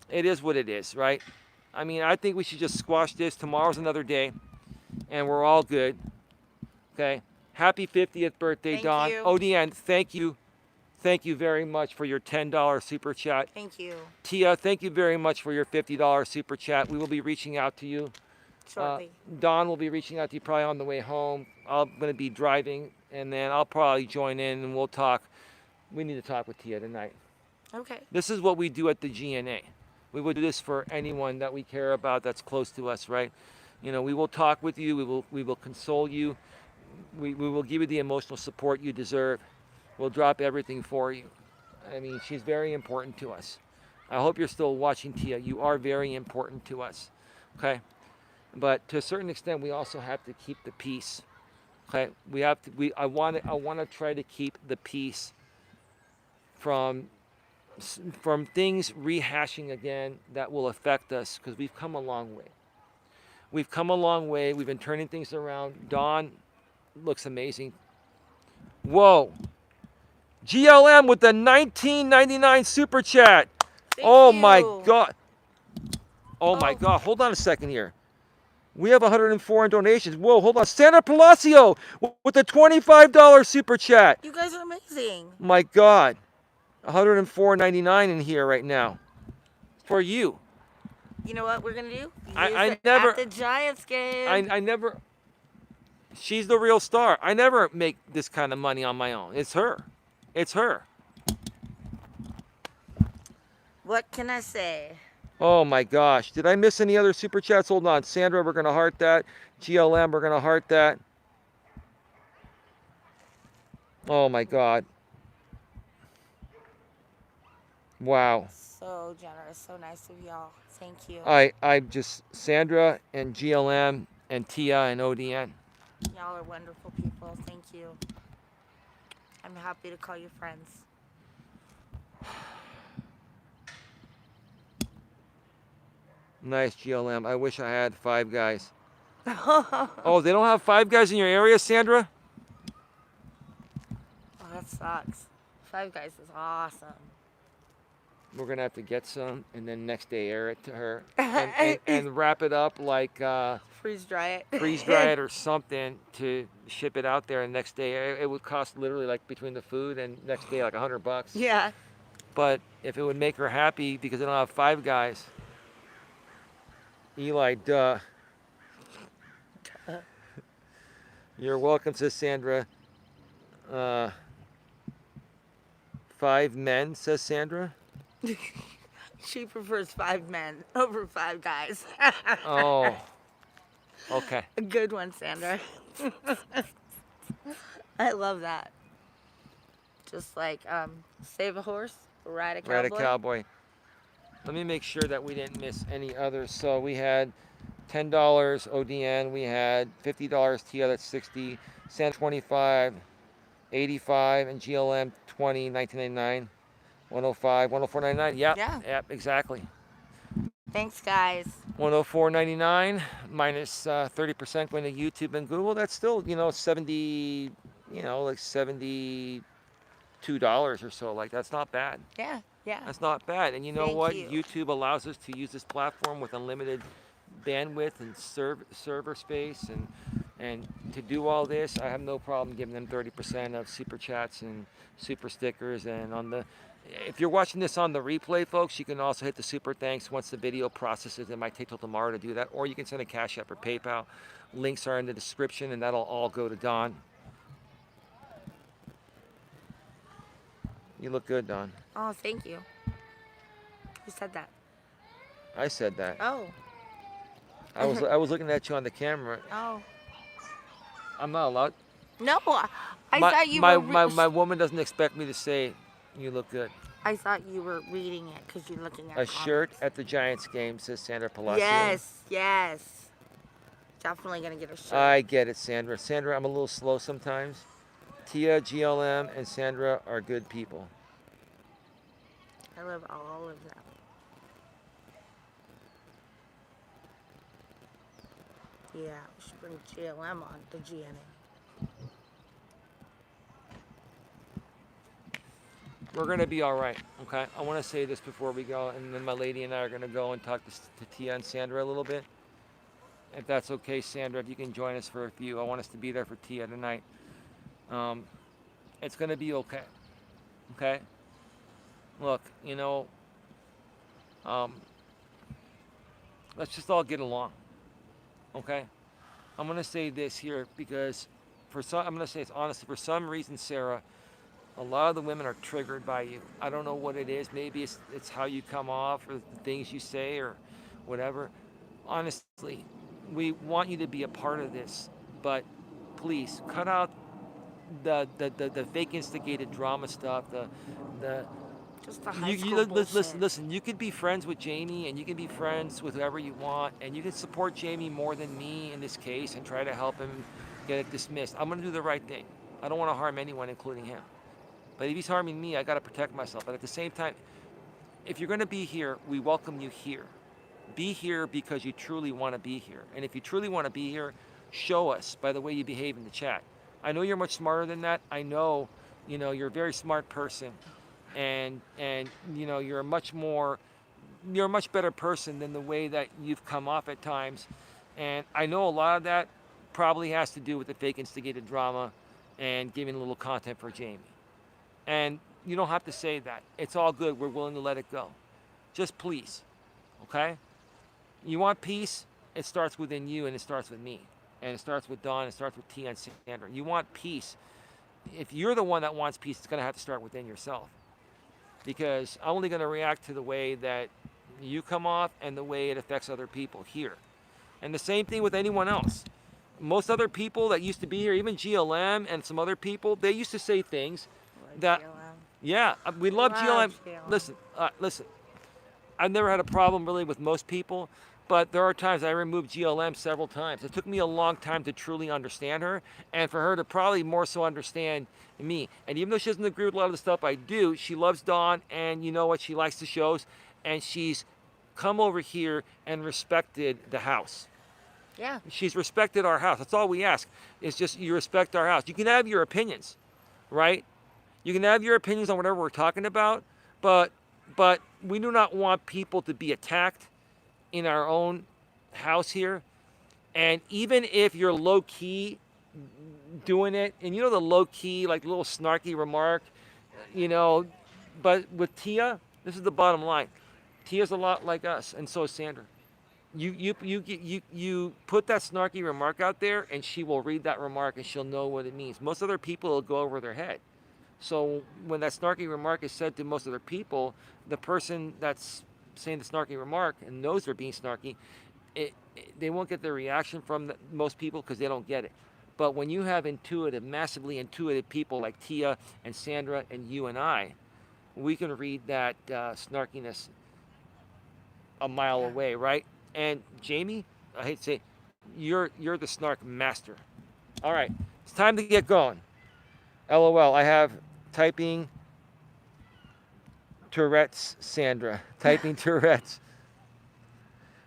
it is what it is, right? I mean, I think we should just squash this. Tomorrow's another day, and we're all good. Okay? Happy 50th birthday, Thank Dawn. you. ODN, thank you. Thank you very much for your $10 super chat. Thank you. Tia, thank you very much for your $50 super chat. We will be reaching out to you. Shortly. Don will be reaching out to you probably on the way home. I'm going to be driving, and then I'll probably join in, and we'll talk. We need to talk with Tia tonight. Okay. This is what we do at the GNA. We will do this for anyone that we care about that's close to us, right? We will talk with you. We will console you. We will give you the emotional support you deserve. We'll drop everything for you. I mean, she's very important to us. I hope you're still watching, Tia. You are very important to us, okay? But to a certain extent, we also have to keep the peace, okay? I want to try to keep the peace from things rehashing again that will affect us, because we've come a long way. We've come a long way. We've been turning things around. Dawn looks amazing. Whoa. GLM with the $19.99 super chat. Thank you. My God. Oh my God. Hold on a second here. We have 104 in donations. Whoa, hold on. Sandra Palacio with the $25 super chat. You guys are amazing. My God. $104.99 in here right now. For you. You know what we're going to do? I never. At the Giants game. I never. She's the real star. I never make this kind of money on my own. It's her. It's her. What can I say? Oh my gosh. Did I miss any other super chats? Hold on. Sandra, we're going to heart that. GLM, we're going to heart that. Oh my God. Wow. So generous. So nice of y'all. Thank you. I just, Sandra and GLM and Tia and ODN. Y'all are wonderful people. Thank you. I'm happy to call you friends. Nice, GLM. I wish I had Five Guys. Oh, they don't have Five Guys in your area, Sandra? Oh, that sucks. Five Guys is awesome. We're going to have to get some and then next day air it to her and wrap it up like freeze dry it. Freeze dry it or something to ship it out there, and next day it would cost literally like between the food and next day like $100. Yeah. But if it would make her happy because they don't have Five Guys, Eli, duh. You're welcome, says Sandra. Uh, 5 men, says Sandra. She prefers 5 men over 5 guys. Oh, okay. A good one, Sandra. I love that. Just like save a horse, ride a Ride a cowboy. cowboy. Let me make sure that we didn't miss any others. So we had $10 ODN. We had $50 TIA, that's 60. Sand 25, 85, and GLM 20, 1999. 105, 104.99. Yep, Yeah. yep, exactly. Thanks, guys. 104.99 minus 30% going to YouTube and Google. That's still, 70, like $72 or so. Like, that's not bad. Yeah. Yeah. That's not bad. And you know Thank what? you. YouTube allows us to use this platform with unlimited bandwidth and server space and to do all this. I have no problem giving them 30% of super chats and super stickers. And if you're watching this on the replay, folks, you can also hit the super thanks once the video processes. It might take till tomorrow to do that, or you can send a Cash App or PayPal. Links are in the description, and that'll all go to Don. You look good, Don. Oh, thank you. Who said that? I said that. Oh. I was looking at you on the camera. Oh. I'm not allowed. No, I thought you were. My woman doesn't expect me to say, "You look good." I thought you were reading it because you're looking at A comments. shirt at the Giants game, says Sandra Palacio. Yes, yes. Definitely gonna get a shirt. I get it, Sandra. Sandra, I'm a little slow sometimes. Tia, GLM, and Sandra are good people. I love all of them. Yeah, we should bring GLM on the GNA. We're going to be all right, okay? I want to say this before we go, and then my lady and I are going to go and talk to Tia and Sandra a little bit. If that's okay, Sandra, if you can join us for a few. I want us to be there for Tia tonight. It's going to be okay, okay? Look, let's just all get along, okay? I'm going to say this here because I'm going to say it's honestly, for some reason, Sarah, a lot of the women are triggered by you. I don't know what it is. Maybe it's how you come off or the things you say or whatever. Honestly, we want you to be a part of this, but please cut out the fake instigated drama stuff. Just the high school bullshit. Listen. You could be friends with Jamie, and you can be friends with whoever you want, and you can support Jamie more than me in this case, and try to help him get it dismissed. I'm going to do the right thing. I don't want to harm anyone, including him. But if he's harming me, I got to protect myself. But at the same time, if you're going to be here, we welcome you here. Be here because you truly want to be here. And if you truly want to be here, show us by the way you behave in the chat. I know you're much smarter than that. I know, you're a very smart person. And you're a much better person than the way that you've come off at times. And I know a lot of that probably has to do with the fake instigated drama and giving a little content for Jamie. And you don't have to say that. It's all good. We're willing to let it go. Just please, okay? You want peace? It starts within you, and it starts with me. And it starts with Dawn, it starts with Tia and Sandra. You want peace. If you're the one that wants peace, it's going to have to start within yourself. Because I'm only going to react to the way that you come off and the way it affects other people here. And the same thing with anyone else. Most other people that used to be here, even GLM and some other people, they used to say things that, yeah, we love GLM. Listen, I've never had a problem really with most people, but there are times I removed GLM several times. It took me a long time to truly understand her, and for her to probably more so understand me. And even though she doesn't agree with a lot of the stuff I do, she loves Dawn, and you know what? She likes the shows, and she's come over here and respected the house. Yeah. She's respected our house. That's all we ask. It's just you respect our house. You can have your opinions, right? You can have your opinions on whatever we're talking about, but we do not want people to be attacked in our own house here. And even if you're low key doing it, and the low key, like little snarky remark, but with Tia, this is the bottom line. Tia's a lot like us, and so is Sandra. you put that snarky remark out there, and she will read that remark and she'll know what it means. Most other people will go over their head. So when that snarky remark is said to most other people, the person that's saying the snarky remark and knows they're being snarky, they won't get the reaction from most people because they don't get it. But when you have intuitive, massively intuitive people like Tia and Sandra and you and I, we can read that snarkiness a mile Yeah. away, right? And Jamie, I hate to say, you're the snark master. All right, it's time to get going. LOL. I have typing Tourette's, Sandra. Typing Tourette's.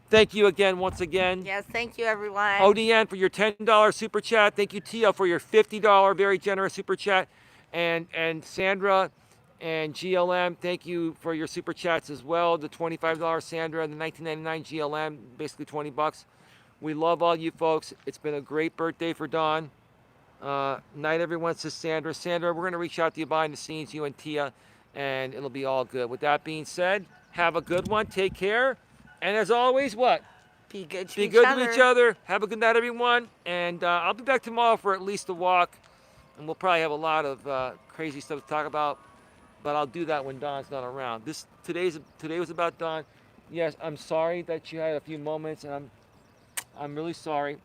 Thank you again, once again. Yes, thank you, everyone. ODN for your $10 super chat. Thank you, Tia, for your $50 very generous super chat. And Sandra and GLM, thank you for your super chats as well. The $25 Sandra and the $19.99 GLM, basically 20 bucks. We love all you folks. It's been a great birthday for Dawn. Night, everyone, says Sandra. Sandra, we're going to reach out to you behind the scenes, you and Tia, and it'll be all good. With that being said, have a good one. Take care. And as always, what? Be good to Be each good other. to each other. Have a good night, everyone. And I'll be back tomorrow for at least a walk. And we'll probably have a lot of crazy stuff to talk about. But I'll do that when Dawn's not around. Today was about Dawn. Yes, I'm sorry that you had a few moments, and I'm really sorry.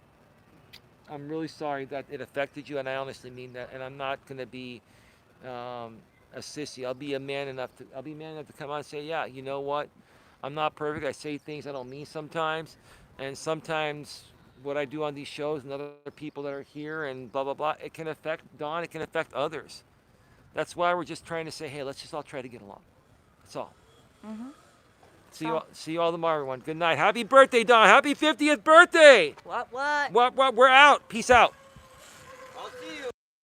I'm really sorry that it affected you, and I honestly mean that. And I'm not gonna be a sissy. I'll be man enough to come out and say, yeah, you know what? I'm not perfect. I say things I don't mean sometimes, and sometimes what I do on these shows and other people that are here and blah blah blah, it can affect Dawn. It can affect others. That's why we're just trying to say, hey, let's just all try to get along. That's all. Mm-hmm. See you all tomorrow, everyone. Good night. Happy birthday, Dawn. Happy 50th birthday. What? What? We're out. Peace out.